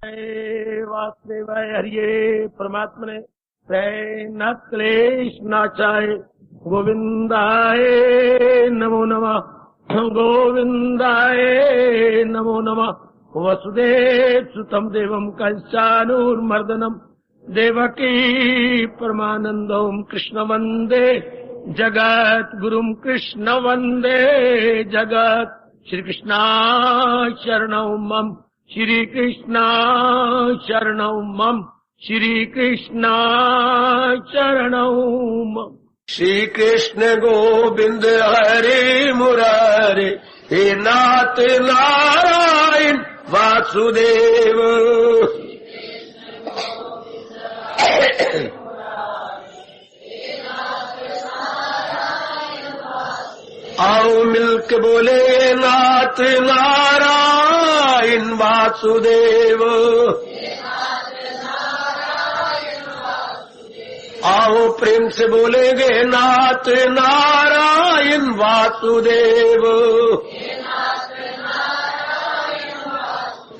वासुदेवाय हरिये परमात्मने न क्लेश नाचाय गोविंदाय नमो नमः गोविंदाय नमो नमः वसुदेव सुतम देवम कंसानुर्मर्दनम देवकी परमानंदम कृष्ण वंदे जगत गुरुम कृष्ण वंदे जगत श्री कृष्णा शरणौ मम श्री कृष्णा शरणौ मम श्री कृष्णा शरणौ मम। श्री कृष्ण गोविंद हरे मुरारे हे नाथ नारायण वासुदेव। आओ मिलके बोले नाथ नारायण वासुदेव। आओ प्रेम से बोलेंगे नाथ नारायण वासुदेव।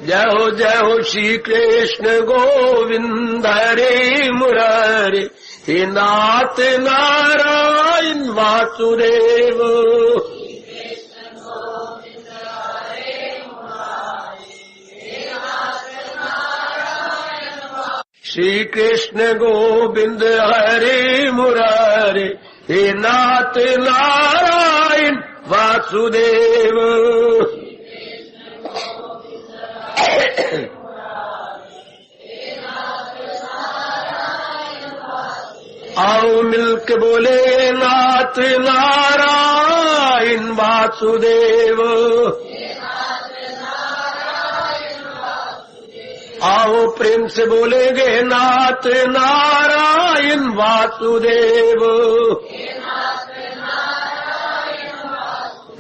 जय हो श्री कृष्ण गोविंद हरे मुरारे हे नाथ नारायण वासुदेव। श्री कृष्ण गोविंद हरे मुरारे हे नाथ नारायण वासुदेव। आओ मिलके बोले नाथ नारायण वासुदेव। आओ प्रेम से बोलेंगे नाथ नारायण वासुदेव।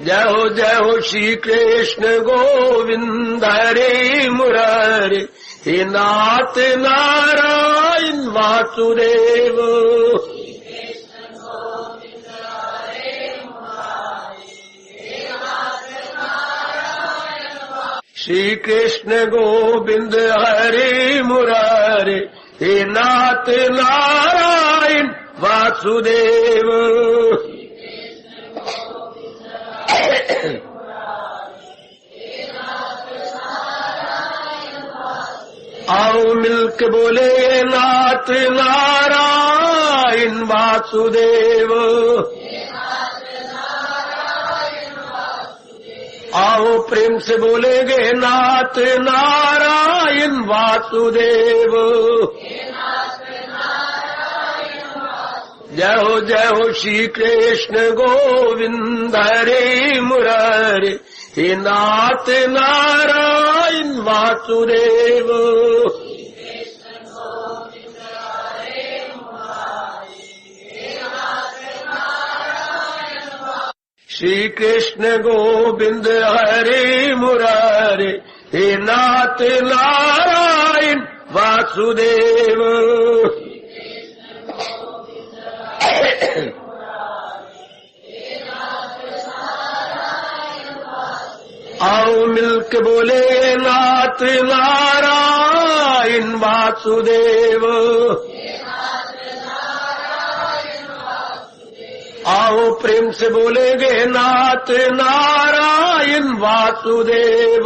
जय हो श्री कृष्ण गोविंद हरे मुरारे हे नाथ नारायण वासुदेव। श्री कृष्ण गोविंद हरे मुरारे हे नाथ नारायण वासुदेव। आओ मिलके बोले नाथ नारायण वासुदेव। आओ प्रेम से बोलेंगे नाथ नारायण वासुदेव। जय हो श्री कृष्ण गोविंद हरे मुरारे हे नाथ नारायण वासुदेव। श्री कृष्ण गोविंद हरे मुरारे हे नाथ नारायण वासुदेव। आओ मिलके बोले नाथ नारायण वासुदेव। आओ प्रेम से बोलेंगे नाथ नारायण वासुदेव।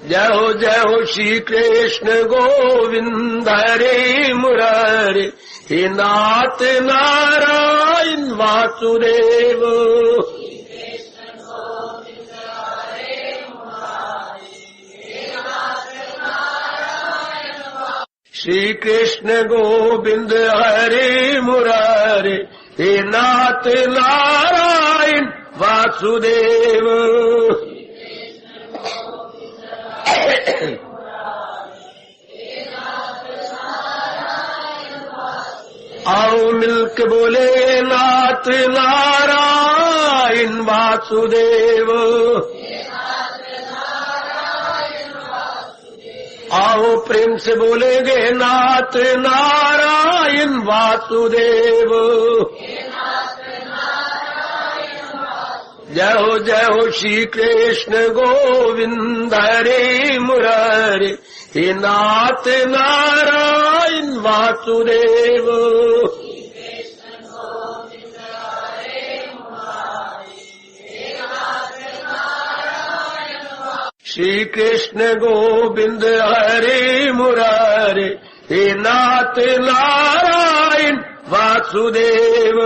जय हो श्री कृष्ण गोविंद हरे मुरारे हे नाथ नारायण वासुदेव। श्री कृष्ण गोविंद हरे मुरारे हे नाथ नारायण वासुदेव। आओ मिलके बोले नाथ नारायण वासुदेव। आओ प्रेम से बोलेंगे नाथ नारायण वासुदेव। जय हो श्री कृष्ण गोविंद हरे मुरारे, हे नाथ नारायण वासुदेव। श्री कृष्ण गोविंद हरे मुरारे, हे नाथ नारायण वासुदेव।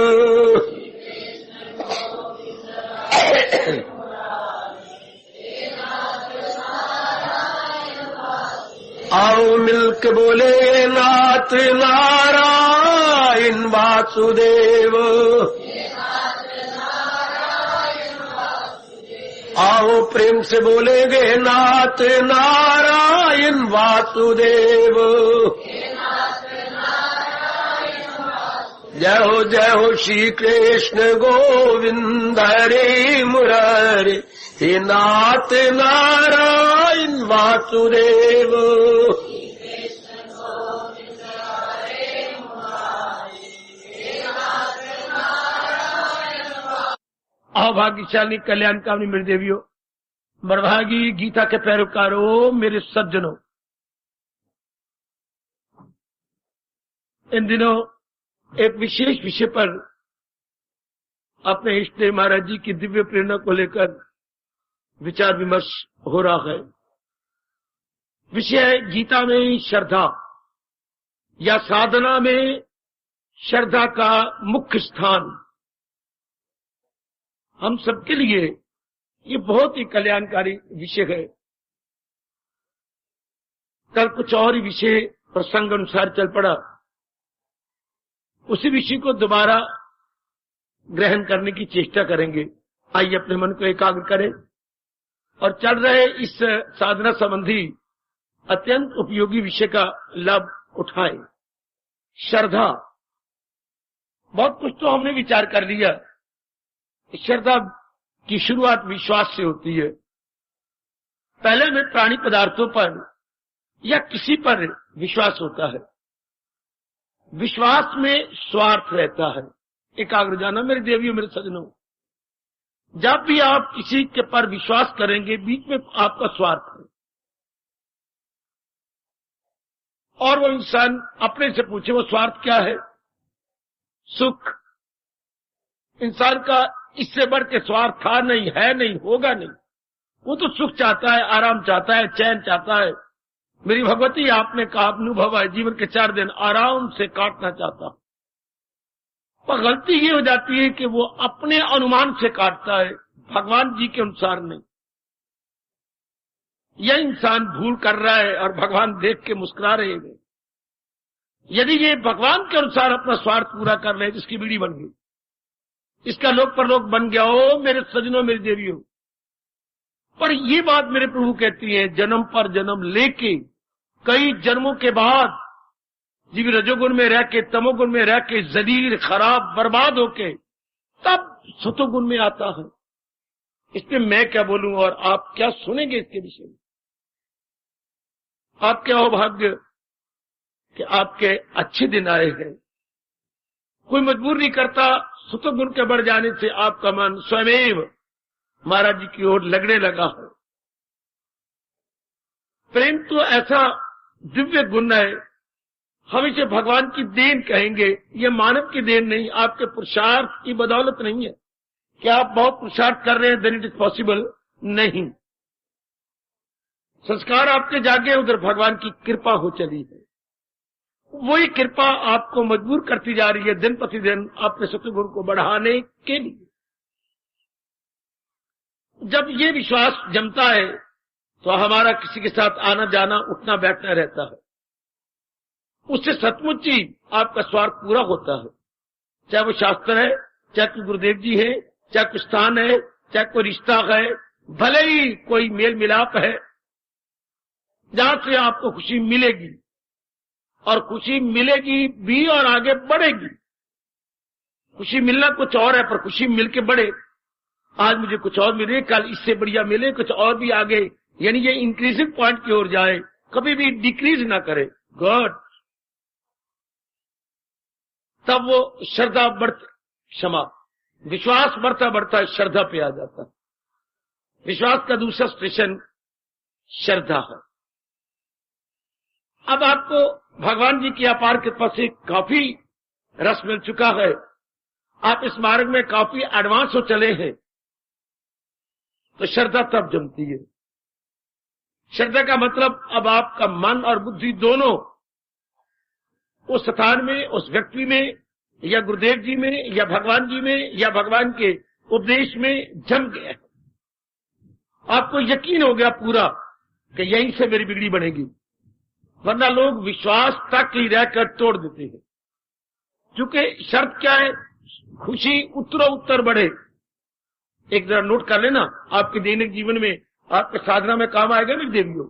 आओ मिलके बोले नाथ नारायण वासुदेव। आओ प्रेम से बोलेंगे नाथ नारायण वासुदेव। जय हो श्री कृष्ण गोविंद हरे मुरारे, हे नाथ नारायण वासुदेव। अभाग्यशाली कल्याणकामी मेरी देवियों, बड़भागी गीता के पैरोकारों, मेरे सज्जनों, इन दिनों एक विशेष विषय पर अपने इष्टदेव महाराज जी की दिव्य प्रेरणा को लेकर विचार विमर्श हो रहा है। विषय है गीता में श्रद्धा या साधना में श्रद्धा का मुख्य स्थान। हम सबके लिए ये बहुत ही कल्याणकारी विषय है। कल कुछ और ही विषय प्रसंग अनुसार चल पड़ा, उसी विषय को दोबारा ग्रहण करने की चेष्टा करेंगे। आइए अपने मन को एकाग्र करें और चल रहे इस साधना संबंधी अत्यंत उपयोगी विषय का लाभ उठाएं। श्रद्धा, बहुत कुछ तो हमने विचार कर लिया। श्रद्धा की शुरुआत विश्वास से होती है। पहले में प्राणी पदार्थों पर या किसी पर विश्वास होता है। विश्वास में स्वार्थ रहता है। एकाग्र जाना मेरे देवियों, मेरे सज्जनों, जब भी आप किसी के पर विश्वास करेंगे, बीच में आपका स्वार्थ है। और वो इंसान अपने से पूछे वो स्वार्थ क्या है? सुख। इंसान का इससे बढ़ के स्वार्थ था नहीं, है नहीं, होगा नहीं। वो तो सुख चाहता है, आराम चाहता है, चैन चाहता है। मेरी भगवती, आपने कहा अनुभव है, जीवन के 4 दिन आराम से काटना चाहता। पर गलती ये हो जाती है कि वो अपने अनुमान से काटता है, भगवान जी के अनुसार नहीं। यह इंसान भूल कर रहा है और भगवान देख के मुस्कुरा रहे हैं। यदि ये भगवान के अनुसार अपना स्वार्थ पूरा कर रहे, जिसकी बीड़ी बन गई, इसका लोक परलोक बन गया हो मेरे सज्जनों, मेरी देवियों। पर ये बात मेरे प्रभु कहती है, जन्म पर जन्म लेके कई जन्मों के बाद जीव रजोगुण में रह के, तमोगुण में रह के, जलील, खराब, बर्बाद होके तब सतोगुण में आता है। इसमें मैं क्या बोलूं और आप क्या सुनेंगे इसके विषय में? आप क्या हो भाग्य कि आपके अच्छे दिन आए हैं। कोई मजबूर नहीं करता। सतोगुण के बढ़ जाने से आपका मन स्वयं महाराज जी की ओर लगने लगा है। प्रेम तो ऐसा दिव्य गुण है, हम इसे भगवान की देन कहेंगे। ये मानव की देन नहीं, आपके पुरुषार्थ की बदौलत नहीं है कि आप बहुत पुरुषार्थ कर रहे हैं, देन इट इज पॉसिबल नहीं। संस्कार आपके जागे, उधर भगवान की कृपा हो चली है। वही कृपा आपको मजबूर करती जा रही है दिन प्रतिदिन अपने सत्वगुण को बढ़ाने के लिए। जब ये विश्वास जमता है तो हमारा किसी के साथ आना जाना, उठना बैठना रहता है। उससे सचमुच ही आपका स्वार्थ पूरा होता है। चाहे वो शास्त्र है, चाहे कोई गुरुदेव जी है, चाहे कोई स्थान है, चाहे कोई रिश्ता है, भले ही कोई मेल मिलाप है, जहां से आपको खुशी मिलेगी। और खुशी मिलेगी भी और आगे बढ़ेगी। खुशी मिलना कुछ और है, पर खुशी मिलके बढ़े। आज मुझे कुछ और मिले, कल इससे बढ़िया मिले, कुछ और भी आगे, यानी ये इंक्रीजिंग पॉइंट की ओर जाए, कभी भी डिक्रीज ना करे। गॉड, तब वो श्रद्धा बढ़ती। क्षमा, विश्वास बढ़ता बढ़ता श्रद्धा पे आ जाता है। विश्वास का दूसरा स्टेशन श्रद्धा है। अब आपको भगवान जी की अपार कृपा से काफी रस मिल चुका है, आप इस मार्ग में काफी एडवांस हो चले हैं, तो श्रद्धा तब जमती है। श्रद्धा का मतलब अब आपका मन और बुद्धि दोनों उस स्थान में, उस व्यक्ति में, या गुरुदेव जी में, या भगवान जी में, या भगवान के उपदेश में जम गया है। आपको यकीन हो गया पूरा कि यहीं से मेरी बिगड़ी बनेगी। वरना लोग विश्वास तक ही रहकर तोड़ देते हैं, क्योंकि शर्त क्या है, खुशी उत्तरो उत्तर बढ़े। एक जरा नोट कर लेना, आपके दैनिक जीवन में, आपके साधना में काम आएगा मेरी देवियों।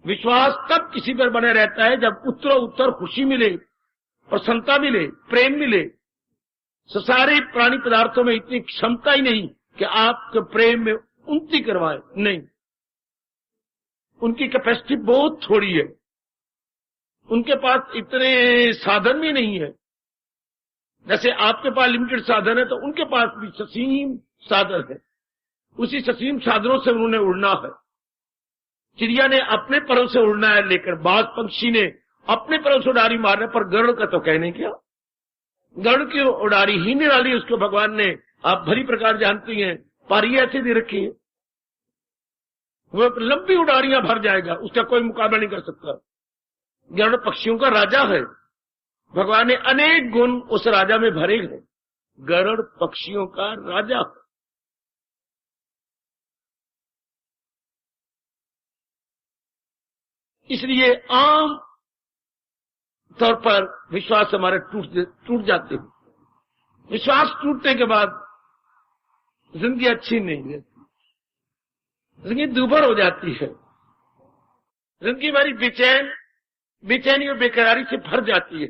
विश्वास तब किसी पर बने रहता है जब उत्तरो उत्तर खुशी मिले, प्रसन्नता मिले, प्रेम मिले। सारे प्राणी पदार्थों में इतनी क्षमता ही नहीं कि आपके प्रेम में उन्नति करवाए, नहीं, उनकी कैपेसिटी बहुत थोड़ी है, उनके पास इतने साधन भी नहीं है। जैसे आपके पास लिमिटेड साधन है, तो उनके पास भी ससीम साधन है। उसी ससीम साधनों से उन्होंने उड़ना है। चिड़िया ने अपने परों से उड़ना है लेकर, बाज पक्षी ने अपने परों से उड़ारी मारने पर, गरुड़ का तो कहने क्या, गरुड़ की उड़ारी ही निराली उसको भगवान ने, आप भली प्रकार जानती हैं, पारी ऐसे दे रखी है, वो लंबी उड़ारियां भर जाएगा, उसका कोई मुकाबला नहीं कर सकता। गरुड़ पक्षियों का राजा है, भगवान ने अनेक गुण उस राजा में भरे हैं, गरुड़ पक्षियों का राजा है। इसलिए आम तौर पर विश्वास हमारे टूट जाते हैं। विश्वास टूटने के बाद जिंदगी अच्छी नहीं रहती, जिंदगी दुभर हो जाती है, जिंदगी हमारी बेचैनी और बेकरारी से भर जाती है।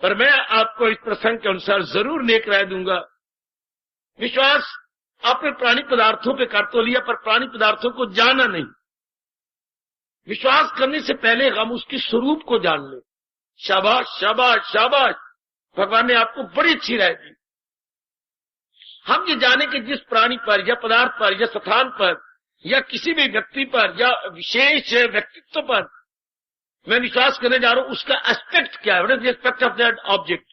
पर मैं आपको इस प्रसंग के अनुसार जरूर नेक राय दूंगा। विश्वास आपने प्राणी पदार्थों पे कर तो लिया, पर प्राणी पदार्थों को जाना नहीं। विश्वास करने से पहले हम उसके स्वरूप को जान ले। शाबाश शाबाश शाबाश, भगवान ने आपको बड़ी अच्छी राय दी। हम ये जाने कि जिस प्राणी पर या पदार्थ पर या स्थान पर या किसी भी व्यक्ति पर या विशेष व्यक्तित्व पर मैं विश्वास करने जा रहा हूं, उसका एस्पेक्ट क्या है, what is the aspect of that object.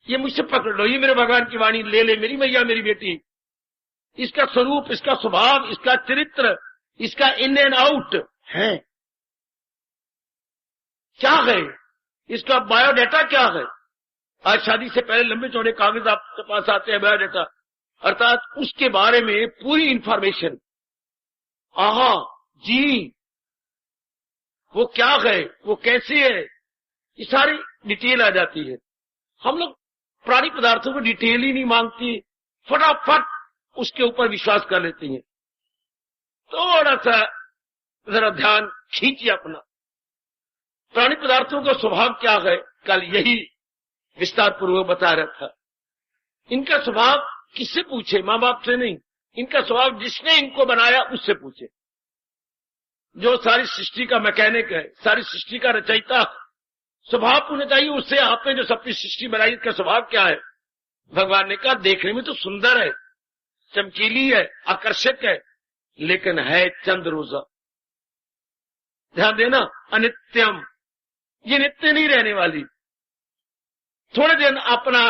ये मुझसे पकड़ लो, ये मेरे भगवान की वाणी ले ले, मेरी मैया मेरी बेटी, इसका स्वरूप, इसका स्वभाव, इसका चरित्र, इसका इन एंड आउट है क्या है, इसका बायोडाटा क्या है। आज शादी से पहले लंबे चौड़े कागज आपके पास आते हैं, बायोडाटा, अर्थात उसके बारे में पूरी इंफॉर्मेशन। आहा जी, वो क्या है, वो कैसी है, ये सारी डिटेल आ जाती है। हम लोग प्राणी पदार्थों को डिटेल ही नहीं मांगती, फटाफट उसके ऊपर विश्वास कर लेते हैं। थोड़ा सा जरा ध्यान खींचिए अपना। प्राणी पदार्थों का स्वभाव क्या है, कल यही विस्तार पूर्वक बता रहा था। इनका स्वभाव किससे पूछे, माँ बाप से नहीं, इनका स्वभाव जिसने इनको बनाया उससे पूछे। जो सारी सृष्टि का मैकेनिक है, सारी सृष्टि का रचयिता, स्वभाव होना चाहिए उससे। आपने जो सबकी सृष्टि बनाई, इसका स्वभाव क्या है। भगवान ने कहा देखने में तो सुंदर है, चमकीली है, आकर्षक है, लेकिन है चंद रोजा। ध्यान देना, अनित्यम, ये नित्य नहीं रहने वाली, थोड़े दिन अपना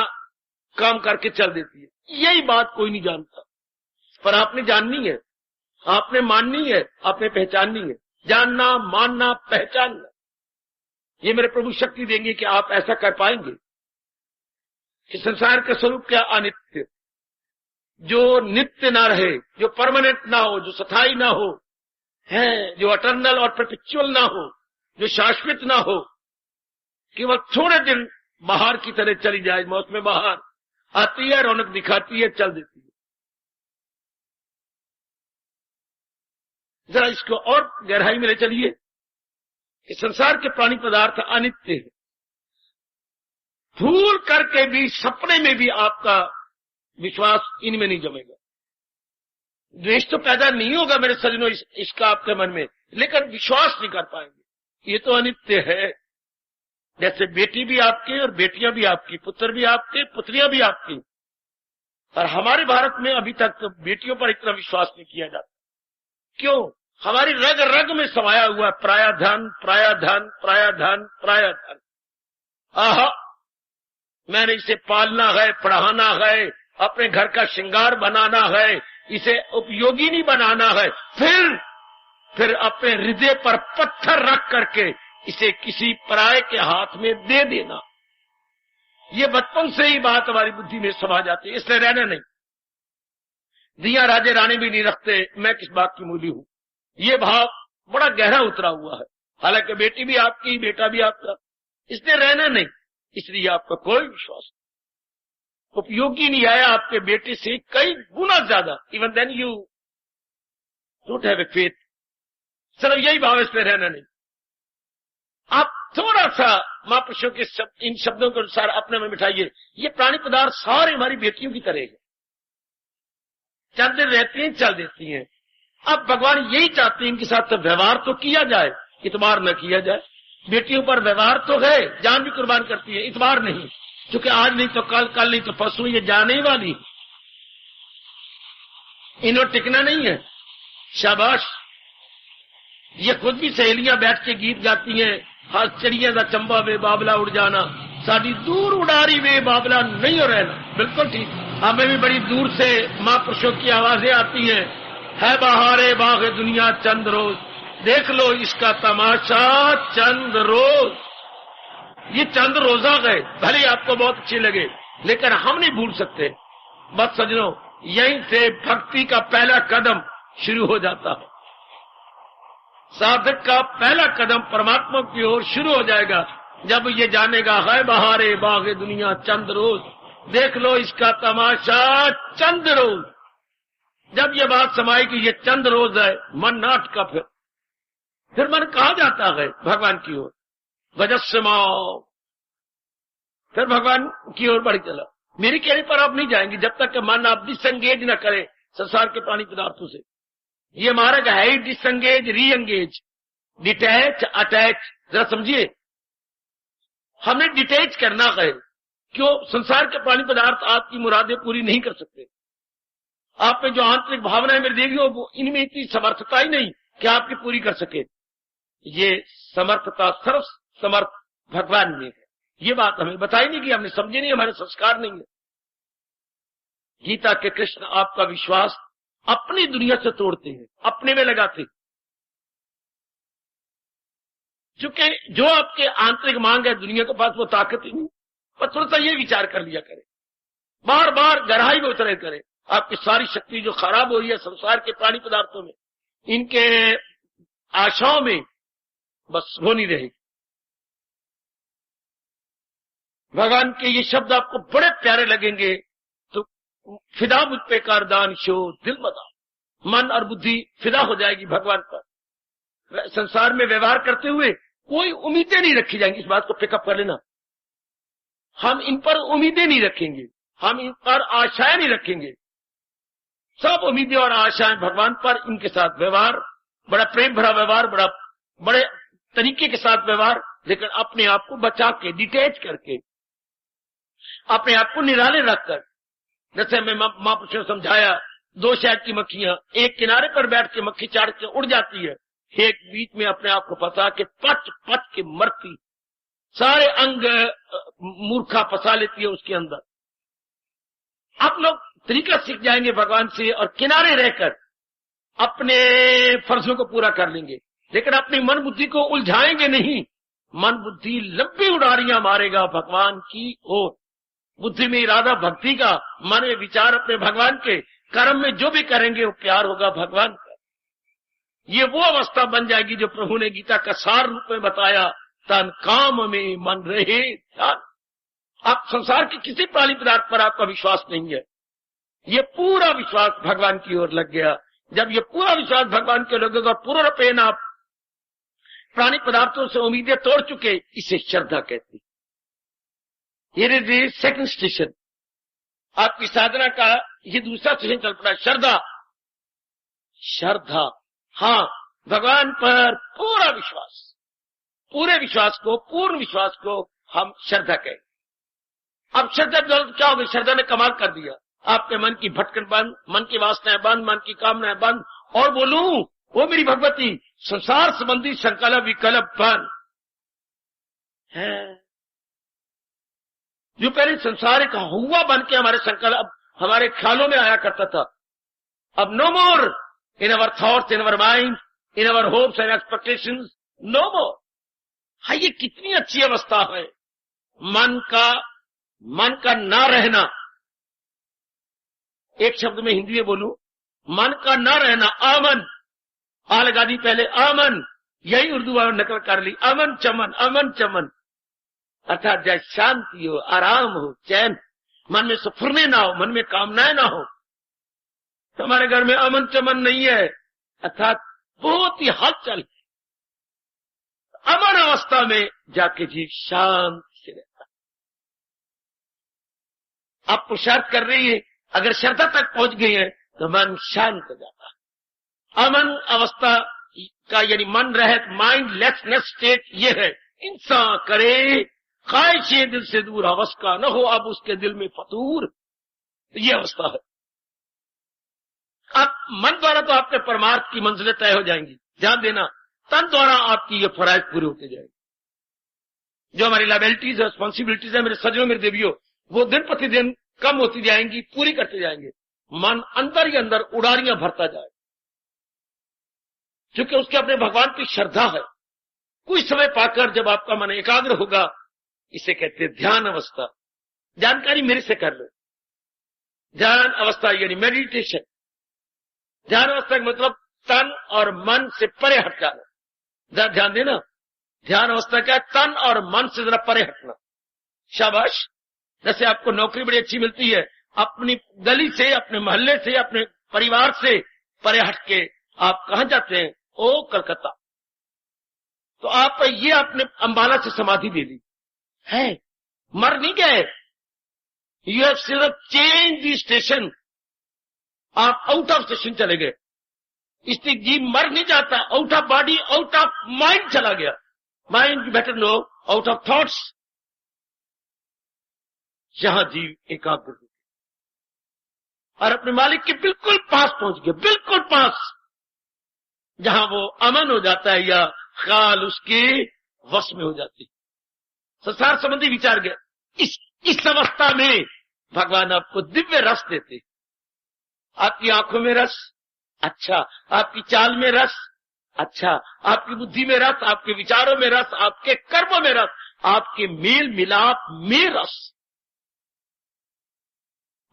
काम करके चल देती है। यही बात कोई नहीं जानता, पर आपने जाननी है, आपने माननी है, आपने पहचाननी है। जानना, मानना, पहचानना, ये मेरे प्रभु शक्ति देंगे कि आप ऐसा कर पाएंगे कि संसार का स्वरूप क्या, अनित्य, जो नित्य ना रहे, जो परमानेंट ना हो, जो स्थायी ना हो, है जो अटर्नल और परपेचुअल ना हो, जो शाश्वत ना हो, केवल थोड़े दिन बाहर की तरह चली जाए। मौसम बाहर आती है, रौनक दिखाती है, चल देती है। जरा इसको और गहराई में ले चलिए कि संसार के प्राणी पदार्थ अनित्य है। भूल करके भी, सपने में भी आपका विश्वास इनमें नहीं जमेगा। द्वेष तो पैदा नहीं होगा मेरे सज्जनों इसका आपके मन में, लेकिन विश्वास नहीं कर पाएंगे। ये तो अनित्य है, जैसे बेटी भी आपकी और बेटियां भी आपकी, पुत्र भी आपके, पुत्रियां भी आपकी। और हमारे भारत में अभी तक तो बेटियों पर इतना विश्वास नहीं किया जाता। क्यों? हमारी रग रग में समाया हुआ प्रायाधन, प्रायाधन, प्रायाधन, प्रायाधन। आहा, मैंने इसे पालना है, पढ़ाना है, अपने घर का श्रृंगार बनाना है, इसे उपयोगी नहीं बनाना है, फिर अपने हृदय पर पत्थर रख करके इसे किसी पराये के हाथ में दे देना। ये बचपन से ही बात हमारी बुद्धि में समा जाती है, इसलिए रहना नहीं। दिया राजे रानी भी नहीं रखते, मैं किस बात की मूली हूं, ये भाव बड़ा गहरा उतरा हुआ है। हालांकि बेटी भी आपकी, बेटा भी आपका, इसलिए रहना नहीं, इसलिए आपका कोई विश्वास नहीं। उपयोगी नहीं आया आपके बेटे से कई गुना ज्यादा, even then you don't have a faith. सिर्फ यही भाव, इसलिए रहना नहीं। आप थोड़ा सा महापुरुषों के इन शब्दों के अनुसार अपने में बिठाइए, ये प्राणी पदार्थ सारे हमारी बेटियों की तरह है, चल दिन रहती हैं, चल देती हैं। अब भगवान यही चाहते हैं इनके साथ तो व्यवहार तो किया जाए, इतबार न किया जाए। बेटियों पर व्यवहार तो है, जान भी कुर्बान करती है, इतबार नहीं, क्योंकि आज नहीं तो कल, कल नहीं तो परसों ये जाने ही वाली, इन्हों टिकना नहीं है। शाबाश, ये खुद भी सहेलियां बैठ के गीत गाती हैं, हर चिड़िया का चंबा वे बाबला उड़ जाना, साड़ी दूर उड़ारी वे बाबला नहीं हो रहना। बिल्कुल ठीक, हमें भी बड़ी दूर से महापुरुषों की आवाजें आती हैं, है बहारे बाग दुनिया चंद रोज, देख लो इसका तमाशा चंद रोज। ये चंद रोजा गए, भले आपको बहुत अच्छे लगे, लेकिन हम नहीं भूल सकते। बस सजनों, यहीं से भक्ति का पहला कदम शुरू हो जाता है। साधक का पहला कदम परमात्मा की ओर शुरू हो जाएगा जब ये जानेगा, है बहारे बाग दुनिया चंद रोज, देख लो इसका तमाशा चंद रोज। जब ये बात समाई कि ये चंद रोज है, मन नाट का फिर मन कहा जाता है भगवान की ओर, वजस्माओ, फिर भगवान की ओर बढ़ चला। मेरी कहने पर आप नहीं जाएंगे जब तक कि मन आप डिसंगेज न करे संसार के प्राणी पदार्थों से। ये मार्ग है ही डिसंगेज, री एंगेज, डिटैच, अटैच। जरा समझिए, हमें डिटैच करना है। क्यों? संसार के प्राणी पदार्थ आपकी मुरादें पूरी नहीं कर सकते। आप में जो आंतरिक भावनाएं मेरी देगी वो इनमें इतनी समर्थता ही नहीं कि आपकी पूरी कर सके। ये समर्थता सर्व समर्थ भगवान में है। ये बात हमें बताई नहीं कि हमने समझे नहीं, हमारे संस्कार नहीं है। गीता के कृष्ण आपका विश्वास अपनी दुनिया से तोड़ते हैं, अपने में लगाते हैं। चूंकि जो आपके आंतरिक मांग है दुनिया के पास वो ताकत ही नहीं। पर थोड़ा सा ये विचार कर लिया करें, बार बार गहराई में उतरे करें। आपकी सारी शक्ति जो खराब हो रही है संसार के प्राणी पदार्थों में, इनके आशाओं में, बस वो नहीं रहेगी। भगवान के ये शब्द आपको बड़े प्यारे लगेंगे तो फिदा मुझ पे कारदान शो दिल मदा, मन और बुद्धि फिदा हो जाएगी भगवान पर। संसार में व्यवहार करते हुए कोई उम्मीदें नहीं रखी जाएंगी, इस बात को पिकअप कर लेना। हम इन पर उम्मीदें नहीं रखेंगे, हम इन पर आशाएं नहीं रखेंगे। सब उम्मीदें और आशाएं भगवान पर, इनके साथ व्यवहार, बड़ा प्रेम भरा व्यवहार, बड़े तरीके के साथ व्यवहार, लेकिन अपने आप को बचा के, डिटैच करके, अपने आप को निराले रखकर। जैसे मैं महापुरुषों ने समझाया, दो शहद की मक्खियां एक किनारे पर बैठ के मक्खी चाट के उड़ जाती है, एक बीच में अपने आप को फंसा के पच पच के मरती, सारे अंग मूर्खा फंसा लेती है उसके अंदर। आप लोग तरीका सीख जाएंगे भगवान से और किनारे रहकर अपने फर्जों को पूरा कर लेंगे, लेकिन अपनी मन बुद्धि को उलझाएंगे नहीं। मन बुद्धि लंबी उड़ारियां मारेगा भगवान की ओर। बुद्धि में इरादा भक्ति का, मन में विचार अपने भगवान के, कर्म में जो भी करेंगे वो प्यार होगा भगवान का। ये वो अवस्था बन जाएगी जो प्रभु ने गीता का सार रूप में बताया, तन काम में मन रहे ध्यान। आप संसार के किसी प्राणी पदार्थ पर आपका विश्वास नहीं है, ये पूरा विश्वास भगवान की ओर लग गया। जब ये पूरा विश्वास भगवान के लगेगा और पूरा पेन आप प्राणी पदार्थों से उम्मीदें तोड़ चुके, इसे श्रद्धा कहती। ये इज सेकंड स्टेशन, आपकी साधना का ये दूसरा स्टेशन चल पड़ा, श्रद्धा। श्रद्धा, हाँ, भगवान पर पूरा विश्वास, पूरे विश्वास को, पूर्ण विश्वास को हम श्रद्धा कहें। अब श्रद्धा क्या होगी? श्रद्धा ने कमाल कर दिया। आपके मन की भटकन बंद, मन की वासनाएं बंद, मन की कामनाएं बंद, और बोलूं वो मेरी भगवती संसार संबंधी संकल्प विकल्प बंद है। जो पहले संसार एक हुआ बन के हमारे संकल्प, हमारे ख्यालों में आया करता था, अब no more in our thoughts, in our mind, in our hopes and expectations, no more. हाँ, ये कितनी अच्छी अवस्था है मन का ना रहना। एक शब्द में हिंदी में बोलूं, मन का ना रहना, अमन। आ लगा दी पहले, अमन, यही उर्दू वालों ने नकल कर ली, अमन चमन, अमन चमन, अर्थात जैसे शांति हो, आराम हो, चैन, मन में सफरने ना हो, मन में कामनाएं ना हो। तो हमारे घर में अमन चमन नहीं है, अर्थात बहुत ही हलचल है। अमन अवस्था में जाके जीव शांत से रहता। आप पुरुषार्थ कर रही है, अगर श्रद्धा तक पहुंच गई है तो मन शांत हो जाता है। अमन अवस्था का यानी मन रहित, माइंड लेसनेस स्टेट ये है। इंसान करे ख्वाहिशे दिल से दूर, हवस का न हो अब उसके दिल में फतूर, ये अवस्था है। आप मन द्वारा तो आपके परमार्थ की मंजिलें तय हो जाएंगी, ध्यान देना। तन द्वारा आपकी ये फराइज पूरी होते जाएंगे। जो हमारी लायबिलिटीज, रिस्पॉन्सिबिलिटीज है मेरे सज्जनों, मेरे देवियों, वो दिन प्रतिदिन कम होती जाएंगी, पूरी करते जाएंगे। मन अंदर ही अंदर उड़ारियां भरता जाए, क्योंकि उसके अपने भगवान की श्रद्धा है। कुछ समय पाकर जब आपका मन एकाग्र होगा, इसे कहते हैं ध्यान अवस्था। जानकारी मेरे से कर लो। ध्यान अवस्था यानी मेडिटेशन। ध्यान अवस्था का मतलब तन और मन से परे हट जाना। ध्यान देना, ध्यान अवस्था क्या है? तन और मन से जरा परे हटना। शाबाश। जैसे आपको नौकरी बड़ी अच्छी मिलती है, अपनी गली से, अपने मोहल्ले से, अपने परिवार से परे हट के आप कहां जाते हैं? ओ कलकत्ता। तो आप ये आपने अंबाला से समाधि ले ली है, मर नहीं गए। यू हैव सिर्फ चेंज दी स्टेशन। आप आउट ऑफ स्टेशन चले गए। इसलिए जीव मर नहीं जाता, out of body, out of mind चला गया। Mind better no, out of thoughts. यहां जीव एकाग्र हो और अपने मालिक के बिल्कुल पास पहुंच गए, बिल्कुल पास, जहां वो अमन हो जाता है या ख्याल उसके वश में हो जाती है। संसार संबंधी विचार गए। इस अवस्था में भगवान आपको दिव्य रस देते। आपकी आंखों में रस, अच्छा, आपकी चाल में रस, अच्छा, आपकी बुद्धि में रस, आपके विचारों में रस, आपके कर्मों में रस, आपके मेल मिलाप में रस।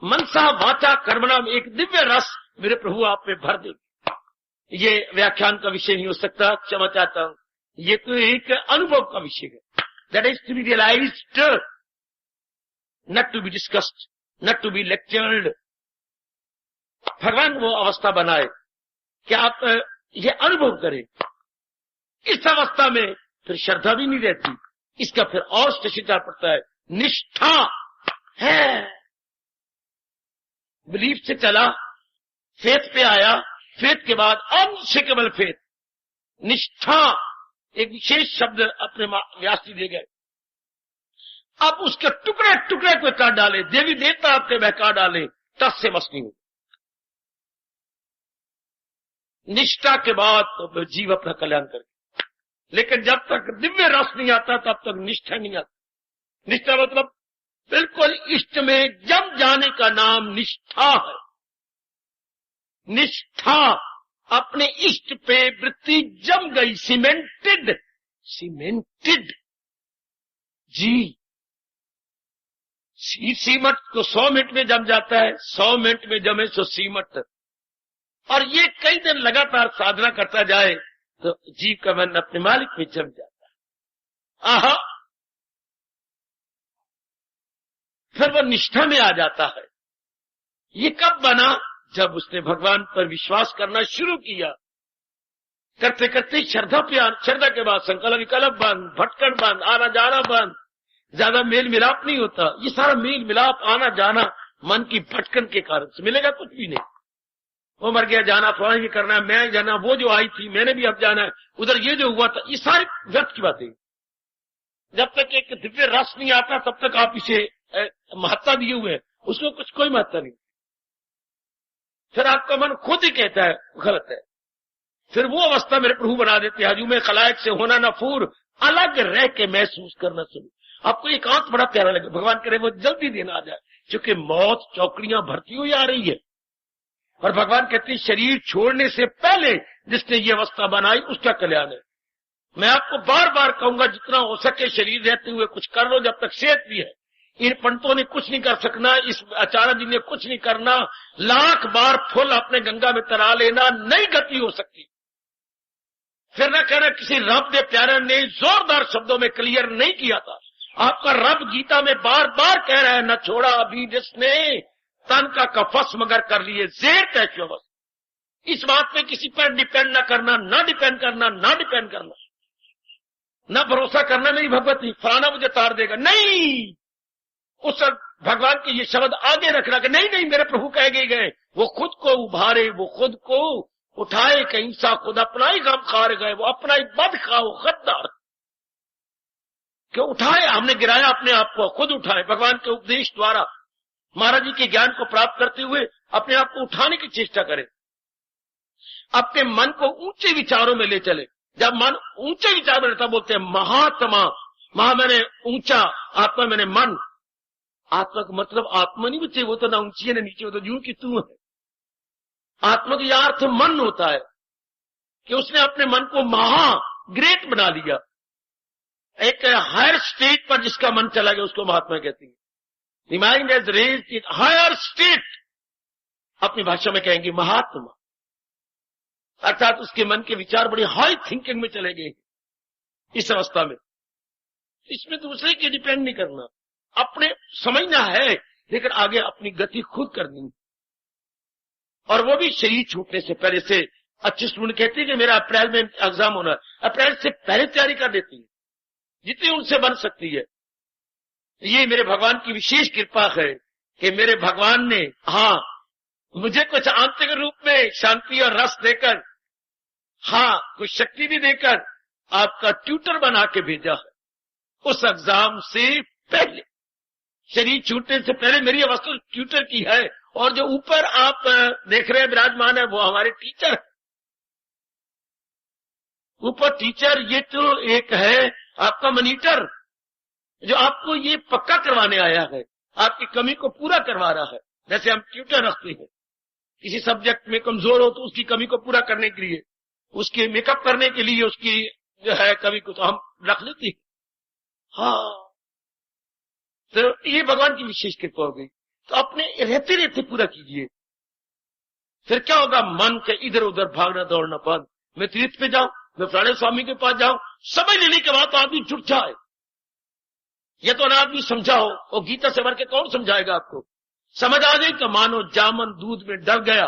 मनसा वाचा कर्मणा में एक दिव्य रस मेरे प्रभु आप में भर देंगे। ये व्याख्यान का विषय नहीं हो सकता, क्षमा चाहता हूं। ये तो एक अनुभव का विषय है। That is to be realised, not to be discussed, not to be lectured. भगवान वो अवस्था बनाए कि आप ये अनुभव करें। इस अवस्था में फिर श्रद्धा भी नहीं रहती, इसका फिर और स्टेशन पड़ता है निष्ठा है। बिलीफ से चला, फेथ पे आया, फेथ के बाद अनशेकेबल फेथ, निष्ठा एक विशेष शब्द अपने व्यास जी दे गए। अब उसके टुकड़े टुकड़े को काट डाले, देवी देवता आपके बहका डाले, तस से बस नहीं हो। निष्ठा के बाद तो जीव अपना कल्याण करके, लेकिन जब तक दिव्य रस नहीं आता तब तक निष्ठा नहीं आती। निष्ठा मतलब बिल्कुल इष्ट में जम जाने का नाम निष्ठा है। निष्ठा अपने इष्ट पे वृत्ति जम गई, सीमेंटेड, सीमेंटेड। जी सीमट को 100 मिनट में जम जाता है, 100 मिनट में जमे सो सीमट। और ये कई दिन लगातार साधना करता जाए तो जीव का मन अपने मालिक में जम जाता है। आहा, फिर वो निष्ठा में आ जाता है। ये कब बना? जब उसने भगवान पर विश्वास करना शुरू किया। करते करते श्रद्धा पे, श्रद्धा के बाद संकल्प विकल्प बंद, भटकन बंद, आना जाना बंद, ज्यादा मेल मिलाप नहीं होता। ये सारा मेल मिलाप, आना जाना मन की भटकन के कारण से मिलेगा कुछ भी नहीं। वो मर गया, जाना, फलाना ये करना है, मैं जाना, वो जो आई थी मैंने भी अब जाना है, उधर ये जो हुआ था, ये सारी व्यर्थ की बातें। जब तक एक दिव्य रस नहीं आता तब तक आप इसे महत्ता दिए हुए हैं, उसको कुछ कोई महत्ता नहीं। फिर आपका मन खुद ही कहता है गलत है। फिर वो अवस्था मेरे प्रभु बना देते हैं, हजूम खलायक से होना नफूर, अलग रह के महसूस करना शुरू। आपको एकांत बड़ा प्यारा लगे, भगवान करे वो जल्दी दिन आ जाए, क्योंकि मौत चौकड़ियां भरती हुई आ रही है। और भगवान कहते हैं शरीर छोड़ने से पहले जिसने ये अवस्था बनाई उसका कल्याण है। मैं आपको बार बार कहूंगा, जितना हो सके शरीर रहते हुए कुछ कर लो जब तक सेहत भी है। इन पंडितों ने कुछ नहीं कर सकना, इस आचार्य जी ने कुछ नहीं करना, लाख बार फुल अपने गंगा में तरा लेना, नहीं गति हो सकती। फिर न कहना किसी रब ने प्यारे ने जोरदार शब्दों में क्लियर नहीं किया था। आपका रब गीता में बार बार कह रहा है, न छोड़ा अभी जिसने तन का कफस मगर कर लिए जेर तैशवस। इस बात पे किसी पर डिपेंड न करना, ना डिपेंड करना, ना डिपेंड करना, ना भरोसा करना नहीं भगवती फलाना मुझे तार देगा, नहीं। उस भगवान के ये शब्द आगे रखना कि नहीं नहीं मेरे प्रभु कह गए, वो खुद को उभारे, वो खुद को उठाए, कहीं सा खुद अपना ही गम खार गए, वो अपना ही बद खाओ गद्दार क्यों उठाए। हमने गिराया अपने आप को, खुद उठाए भगवान के उपदेश द्वारा, महाराज जी के ज्ञान को प्राप्त करते हुए अपने आप को उठाने की चेष्टा करें। अपने मन को ऊंचे विचारों में ले चले। जब मन ऊंचे विचार में रहता बोलते हैं महात्मा, महा मैंने ऊंचा, आत्मा मैंने मन। आत्मा का मतलब आत्मा नहीं बच्चे, वो तो ना ऊंची है ना नीचे, वो तो यूं की तू है। आत्मा का यह अर्थ मन होता है कि उसने अपने मन को महा ग्रेट बना लिया। एक हायर स्टेट पर जिसका मन चला गया उसको महात्मा कहती है। The mind has raised in higher state, अपनी भाषा में कहेंगे महात्मा, अर्थात उसके मन के विचार बड़ी हाई थिंकिंग में चले गए इस अवस्था में। इसमें दूसरे की डिपेंड नहीं करना, अपने समझना है, लेकिन आगे अपनी गति खुद करनी, और वो भी शरीर छूटने से पहले से। अच्छे स्टूडेंट कहते हैं कि मेरा अप्रैल में एग्जाम होना है, अप्रैल से पहले तैयारी कर देती है जितनी उनसे बन सकती है। ये मेरे भगवान की विशेष कृपा है कि मेरे भगवान ने मुझे कुछ आंतरिक रूप में शांति और रस देकर, कुछ शक्ति भी देकर आपका ट्यूटर बना के भेजा है। उस एग्जाम से पहले, शरीर छूटने से पहले मेरी अवस्था ट्यूटर की है, और जो ऊपर आप देख रहे हैं विराजमान है वो हमारे टीचर है। ऊपर टीचर ये तो एक है आपका मॉनिटर, जो आपको ये पक्का करवाने आया है, आपकी कमी को पूरा करवा रहा है। जैसे हम ट्यूटर रखते हैं, किसी सब्जेक्ट में कमजोर हो तो उसकी कमी को पूरा करने के लिए, उसके मेकअप करने के लिए उसकी जो है कमी को तो हम रख लेते हैं। तो ये भगवान की विशेष कृपा हो गई। तो अपने रहते रहते पूरा कीजिए, फिर क्या होगा, मन के इधर उधर भागना दौड़ना बंद। मैं तीर्थ पे जाऊं, मैं फलाने स्वामी के पास जाऊं, समझ लेने के बाद तो आदमी जुट जाए। ये तो ना आदमी समझाओ, और गीता से भर के कौन समझाएगा आपको। समझ आ गई तो मानो जामन दूध में डल गया,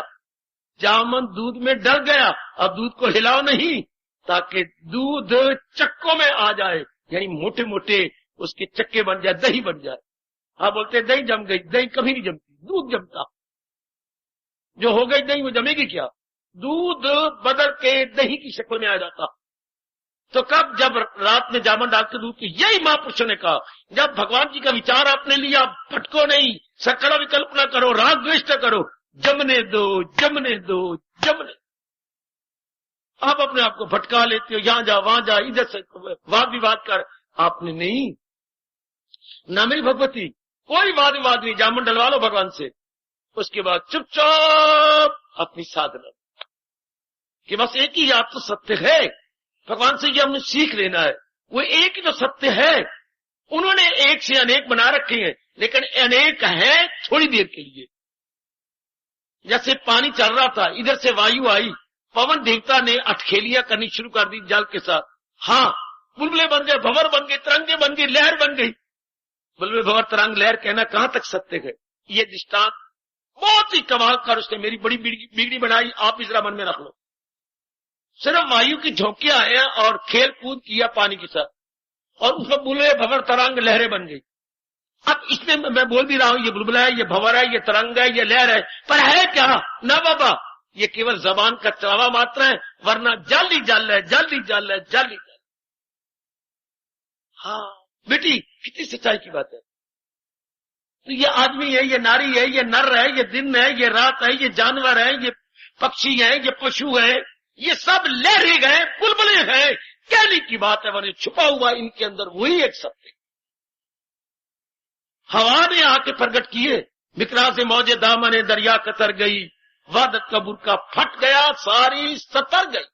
जामन दूध में डल गया। अब दूध को हिलाओ नहीं, ताकि दूध चक्कों में आ जाए, यानी मोटे मोटे उसके चक्के बन जाए, दही बन जाए। आप बोलते दही जम गई, दही कभी नहीं जमती, दूध जमता। जो हो गई दही वो जमेगी क्या, दूध बदल के दही की शक्ल में आ जाता। तो कब, जब रात में जामन डालते दूध की। यही महापुरुषों ने कहा, जब भगवान जी का विचार आपने लिया, भटको नहीं, सकल विकल्प न करो, राग द्वेष न करो, जमने दो जमने दो जमने। आप अपने आप को भटका लेते हो, यहां जा वहां जा, इधर से वाद विवाद कर। आपने नहीं, ना मेरी भगवती, कोई वाद विवाद नहीं, जामन डलवा लो भगवान से। उसके बाद चुपचाप अपनी साधना, कि बस एक ही आप तो सत्य है। भगवान से ये हमने सीख लेना है, वो एक ही तो सत्य है। उन्होंने एक से अनेक बना रखे हैं, लेकिन अनेक है थोड़ी देर के लिए। जैसे पानी चल रहा था, इधर से वायु आई, पवन देवता ने अटखेलियां करनी शुरू कर दी जल के साथ। बुलबुले बन गए, भंवर बन गए, तरंगे बन गई, लहर बन गई। बुलबुले भंवर तरंग लहर कहना कहां तक सत्य है। ये दृष्टांत बहुत ही कमाल कर उसने मेरी बड़ी बिगड़ी बनाई। आप इस मन में रख लो, सिर्फ वायु की झोंकियां आया और खेल कूद किया पानी के साथ, और उसमें बुलबुले भंवर तरंग लहरें बन गई। अब इसमें मैं बोल भी रहा हूं, ये बुलबुला है, ये भंवर है, ये तरंग है, ये लहर है, पर है क्या ना बाबा, ये केवल जबान का चलावा मात्र है, वरना जल ही जल है, जल ही जल है, जल ही जल। बेटी कितनी सच्चाई की बात है। तो ये आदमी है, ये नारी है, ये नर है, ये दिन है, ये रात है, ये जानवर है, ये पक्षी है, ये पशु है, ये सब लहरे गए, बुलबुले हैं। कहने की बात है, वरना छुपा हुआ इनके अंदर वही एक सत्य। हवा ने आके प्रकट किए, मिकरा से मौजे दामने दरिया कतर गई, वादत का बुरका फट गया, सारी सतर गई।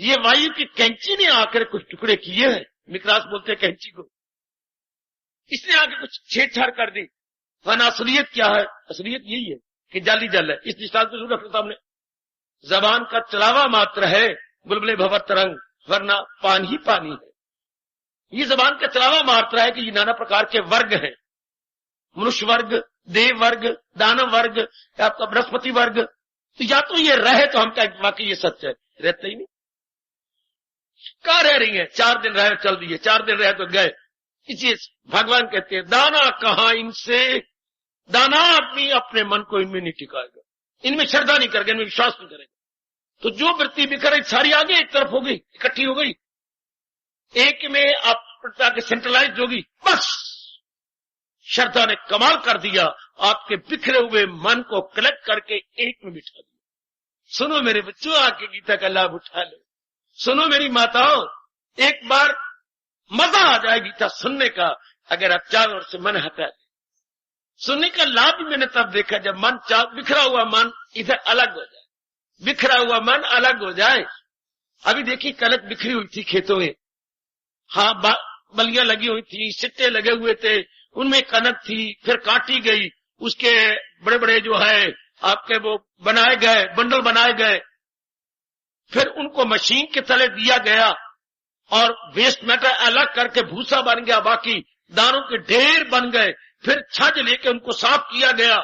ये वायु की कैंची ने आकर कुछ टुकड़े किए हैं, मिकरास बोलते हैं कैंची को, इसने आके कुछ छेड़छाड़ कर दी। वरना असलियत क्या है? असलियत यही है कि जाली जल है। इस दृष्टांत में अपने सामने जबान का चलावा मात्र है बुलबुले भंवर तरंग, वरना पानी ही पानी है। ये जबान का चलावा मात्र है कि ये नाना प्रकार के वर्ग हैं, मनुष्य वर्ग, देव वर्ग, दानव वर्ग, आपका बृहस्पति वर्ग। तो या तो ये रहे तो हम क्या वाकई ये सत्य है, रहते ही नहीं। कहाँ रह रही है? 4 दिन रहे चल दिए, 4 दिन रहे तो गए। इसी भगवान कहते हैं दाना कहाँ इनसे, दाना आदमी अपने मन को इनमें नहीं टिकाएगा, इनमें श्रद्धा नहीं करेगा, इनमें विश्वास नहीं करेगा। तो जो वृत्ति बिखर सारी आगे एक तरफ हो गई, इकट्ठी हो गई, एक में आप सेंट्रलाइज होगी, बस श्रद्धा ने कमाल कर दिया, आपके बिखरे हुए मन को कलेक्ट करके एक में बिठा दिया। सुनो मेरे बच्चों, आके गीता का लाभ उठा लो। सुनो मेरी माताओं, एक बार मजा आ जाए गीता सुनने का, अगर आप चारों ओर से मन हटा दे। सुनने का लाभ भी मैंने तब देखा जब मन बिखरा हुआ मन इधर अलग हो जाए, बिखरा हुआ मन अलग हो जाए। अभी देखिए कनक बिखरी हुई थी खेतों में, हाँ बलियां लगी हुई थी, सिट्टे लगे हुए थे, उनमें कनक थी, फिर काटी गई, उसके बड़े बड़े जो है आपके वो बनाए गए, बंडल बनाए गए, फिर उनको मशीन के तले दिया गया और वेस्ट मैटर अलग करके भूसा बन गया, बाकी दानों के ढेर बन गए, फिर छज लेके उनको साफ किया गया,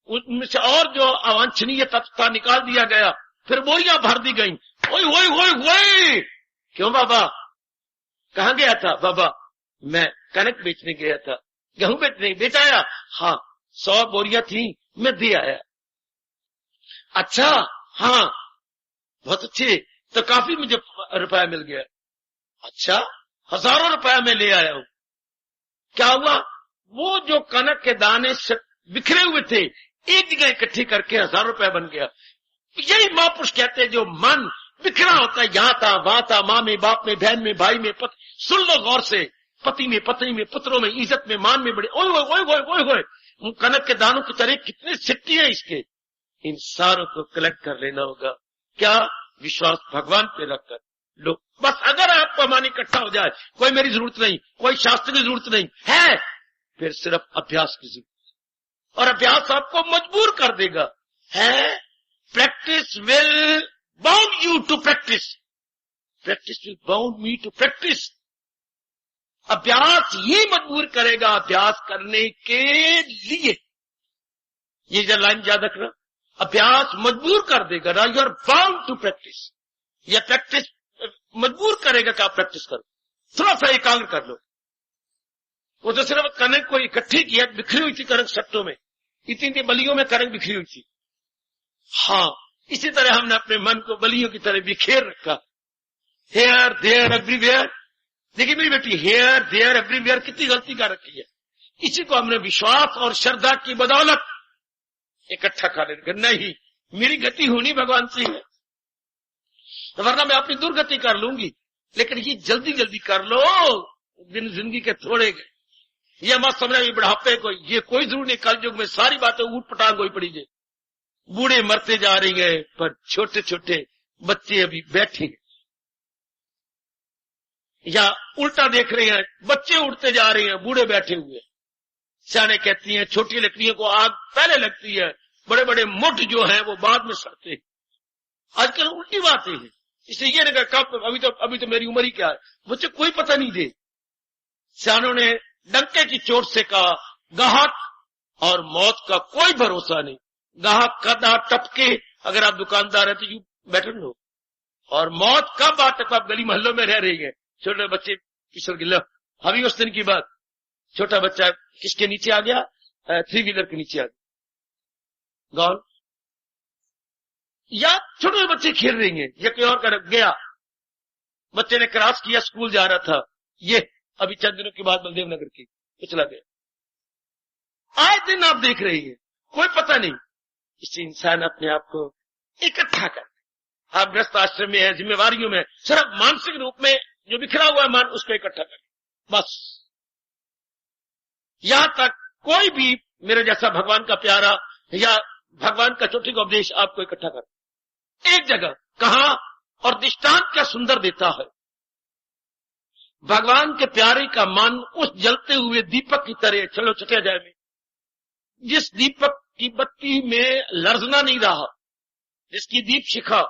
उनमें से और जो अवांछनीय तत्व था निकाल दिया गया, फिर बोरियां भर दी गई। ओए ओए ओए ओए, क्यों बाबा? कहाँ गया था? बाबा मैं कनक बेचने गया था, गेहूं बेचने बेचाया। हाँ 100 बोरियां थी, मैं दे आया। अच्छा, हाँ बहुत अच्छे, तो काफी मुझे रुपया मिल गया। अच्छा, हजारों रुपया मैं ले आया हूं। क्या हुआ? वो जो कनक के दाने बिखरे हुए थे, एक जगह इकट्ठी करके हजारों रुपया बन गया। यही महापुरुष कहते हैं, जो मन बिखरा होता है, यहां था वहां था, माँ में, बाप में, बहन में, भाई में, सुन लो गौर से, पति में, पत्नी में, पुत्रों में, इज्जत में, मान में, बड़े ओए ओए ओए ओए ओए, कनक के दानों की तरह कितने सिट्टी है इसके, इन सारों को कलेक्ट कर लेना होगा। क्या? विश्वास भगवान पे रखकर लो। बस अगर आपका मन इकट्ठा हो जाए, कोई मेरी जरूरत नहीं, कोई शास्त्र की जरूरत नहीं है, फिर सिर्फ अभ्यास की जरूरत है, और अभ्यास आपको मजबूर कर देगा। है practice will bound you to practice, practice will bound me to practice. अभ्यास ही मजबूर करेगा अभ्यास करने के लिए। ये जो लाइन याद रखना, अभ्यास मजबूर कर देगा ना, you are bound to practice. यह प्रैक्टिस मजबूर करेगा कि आप प्रैक्टिस करो, थोड़ा सा एकाग्र कर लो। वो तो सिर्फ कनक को इकट्ठी किया, बिखरी हुई थी कनक सट्टों में, इतनी बलियों में कनक बिखरी हुई थी। हाँ, इसी तरह हमने अपने मन को बलियों की तरह बिखेर रखा, हेयर देयर एवरीवेयर। देखिए मेरी बेटी, हेयर देयर एवरीवेयर कितनी गलती कर रखी है। इसी को हमने विश्वास और श्रद्धा की बदौलत इकट्ठा कर लेंगे। नहीं, मेरी गति होनी भगवान से है, तो वरना मैं अपनी दुर्गति कर लूंगी। लेकिन ये जल्दी जल्दी कर लो, दिन जिंदगी के थोड़े गए। ये मत समझना ये बुढ़ापे को, ये कोई जरूर नहीं। कल युग में सारी बातें ऊट पटांग हुई पड़ी है, बूढ़े मरते जा रही है, पर छोटे छोटे बच्चे अभी बैठे हैं, या उल्टा देख रहे हैं, बच्चे उड़ते जा रहे हैं, बूढ़े बैठे हुए। सियाने कहती हैं छोटी लकड़ियों को आग पहले लगती है, बड़े बड़े मुठ जो हैं वो बाद में सड़ते हैं। आजकल उल्टी बातें हैं, इसलिए ये नहीं कहा कब, अभी तो मेरी उम्र ही क्या है, मुझे कोई पता नहीं दे। सियानों ने डंके की चोट से कहा, गाहक और मौत का कोई भरोसा नहीं। गाहक कदा टपके, अगर आप दुकानदार है तो यू बैठे लो, और मौत कब आते तक आप गली मोहल्लों में रह रही है, छोटे बच्चे फिसल गिला। अभी उस दिन की बात, छोटा बच्चा किसके नीचे आ गया, 3 व्हीलर के नीचे आ गया, गौर। या छोटे बच्चे खेल रही हैं, या कोई और कर गया, बच्चे ने क्रॉस किया, स्कूल जा रहा था, ये अभी चंद दिनों के बाद बलदेव नगर की तो चला गया। आए दिन आप देख रही है, कोई पता नहीं, इससे इंसान अपने आप को इकट्ठा कर, आप ग्रस्त आश्रम में है, जिम्मेवारियों में, सिर्फ मानसिक रूप में जो बिखरा हुआ है मन, उसको इकट्ठा कर, बस। यहां तक कोई भी मेरे जैसा भगवान का प्यारा या भगवान का चोटी का उपदेश आपको इकट्ठा कर एक जगह, कहां, और दृष्टांत क्या सुंदर देता है। भगवान के प्यारे का मन उस जलते हुए दीपक की तरह, चलो चटे जाए में, जिस दीपक की बत्ती में लर्जना नहीं रहा, जिसकी दीप शिखा,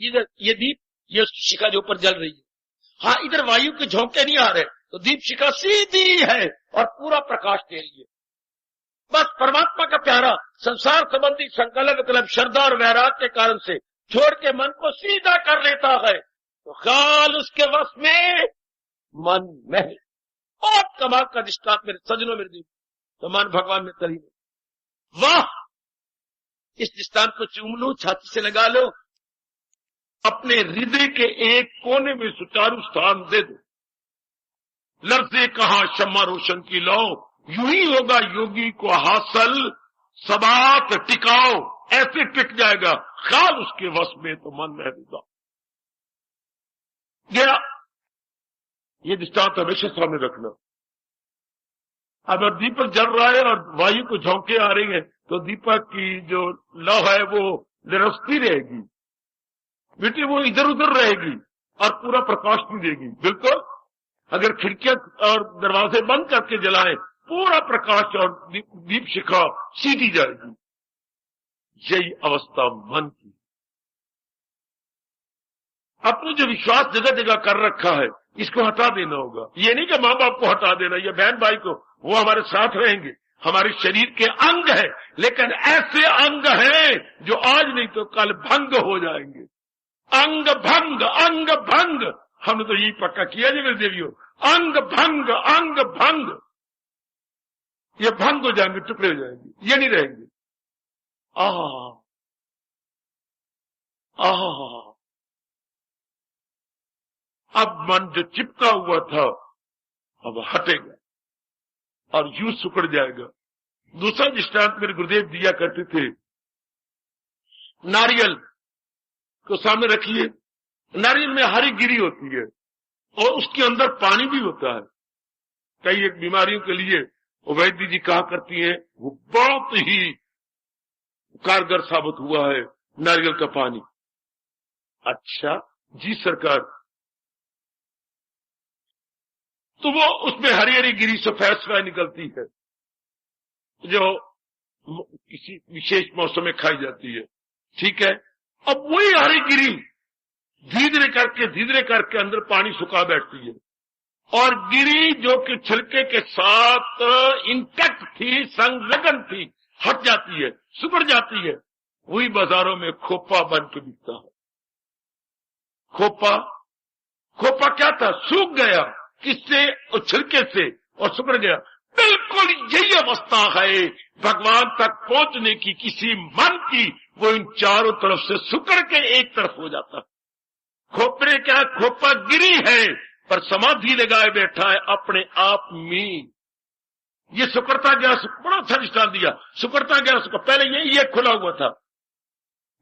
इधर ये दीप, ये उसकी शिखा जो ऊपर जल रही है, हाँ इधर वायु के झोंके नहीं आ रहे, तो दीप शिखा सीधी है और पूरा प्रकाश दे रही है। बस परमात्मा का प्यारा संसार संबंधी संकल्प विकल्प श्रद्धा और वैराग के कारण से छोड़ के मन को सीधा कर लेता है, तो ख्याल उसके वश में, मन में। और कमाल का दृष्टांत मेरे सजनों, मेरे दिन तो मन भगवान में तरी में। वाह, इस दृष्टांत को चूम लो, छाती से लगा लो, अपने हृदय के एक कोने में सुचारू स्थान दे दो। लफ्ज़े कहा शम्मा रोशन की लो, यूं ही होगा योगी को हासिल, सबात टिकाओ, ऐसे टिक जाएगा, ख्याल उसके वश में तो मन में होगा। गया, ये दृष्टांत हमेशा सामने रखना। अगर दीपक जल रहा है और वायु को झोंके आ रही है, तो दीपक की जो लौ है वो निरस्ती रहेगी, बेटी वो इधर उधर रहेगी और पूरा प्रकाश नहीं देगी। बिल्कुल, अगर खिड़कियां और दरवाजे बंद करके जलाएं, पूरा प्रकाश और दीप शिखा सीधी जाएगी। यही अवस्था मन की। अपने जो विश्वास जगह जगह कर रखा है, इसको हटा देना होगा। ये नहीं कि माँ बाप को हटा देना या बहन भाई को, वो हमारे साथ रहेंगे, हमारे शरीर के अंग है, लेकिन ऐसे अंग हैं जो आज नहीं तो कल भंग हो जाएंगे। अंग भंग, अंग भंग, हमने तो यही पक्का किया जी मेरे देवियों, अंग भंग, अंग भंग, ये भंग हो जाएंगे, टुकड़े हो जाएंगे, ये नहीं रहेंगे। अब मन जो चिपका हुआ था अब हटेगा और यूं सुकड़ जाएगा। दूसरा दृष्टांत मेरे गुरुदेव दिया करते थे, नारियल को सामने रखिए, नारियल में हरी गिरी होती है और उसके अंदर पानी भी होता है। कई एक बीमारियों के लिए वैद्य जी कहा करती हैं, वो बहुत ही कारगर साबित हुआ है नारियल का पानी। अच्छा जी सरकार, तो वो उसमें हरी हरी गिरी सफेद सफेद निकलती है जो किसी विशेष मौसम में खाई जाती है, ठीक है। अब वही हरी गिरी धीरे करके अंदर पानी सुखा बैठती है और गिरी जो कि छिलके के साथ इंटैक्ट थी, संलग्न थी, हट जाती है, सुकड़ जाती है। वही बाजारों में खोपा बन के बिकता है। खोपा क्या था? सूख गया, किससे? और छिलके से, और सुकड़ गया। बिल्कुल यही अवस्था है भगवान तक पहुंचने की किसी मन की, वो इन चारों तरफ से सुकड़ के एक तरफ हो जाता है। खोपरे क्या? खोपा गिरी है पर समाधि लगाए बैठा है अपने आप में। ये सुकड़ता गया, बड़ा अच्छा दृष्टांत दिया, सुकड़ता गया। पहले ये खुला हुआ था,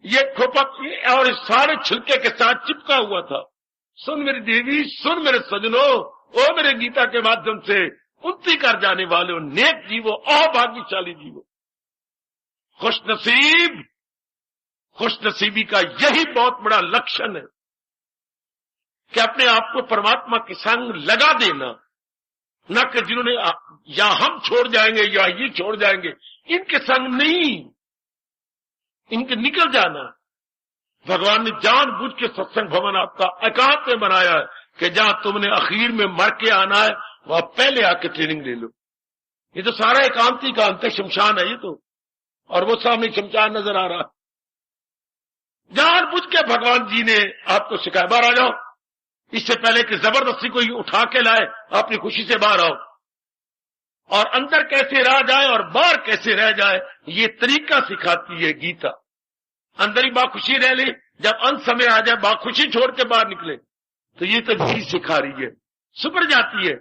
ये खोपा और सारे छिलके के साथ चिपका हुआ था। सुन मेरी देवी, सुन मेरे सजनों, ओ मेरे गीता के माध्यम से उन्नति कर जाने वाले नेक जीवो, अभाग्यशाली जीवो, खुशनसीबी का यही बहुत बड़ा लक्षण है कि अपने आप को परमात्मा के संग लगा देना। न कि जिन्होंने या हम छोड़ जाएंगे या ये छोड़ जाएंगे, इनके संग नहीं, इनके निकल जाना। भगवान ने जानबूझ के सत्संग भवन आपका एकांत में बनाया है कि जहां तुमने आखिर में मर के आना है, वहां पहले आके ट्रेनिंग ले लो। ये तो सारा एकांती का अंत शमशान है ये तो, और वो सामने शमशान नजर आ रहा। जानबूझ के भगवान जी ने आपको सिखाया, बाहर आ जाओ। इससे पहले कि जबरदस्ती कोई उठा के लाए, अपनी खुशी से बाहर आओ। और अंदर कैसे रह जाए और बाहर कैसे रह जाए, ये तरीका सिखाती है गीता। अंदर ही बाखुशी रह ले, जब अंत समय आ जाए बाखुशी छोड़ के बाहर निकले, तो ये तो गीत सिखा रही है। सिकुड़ जाती है।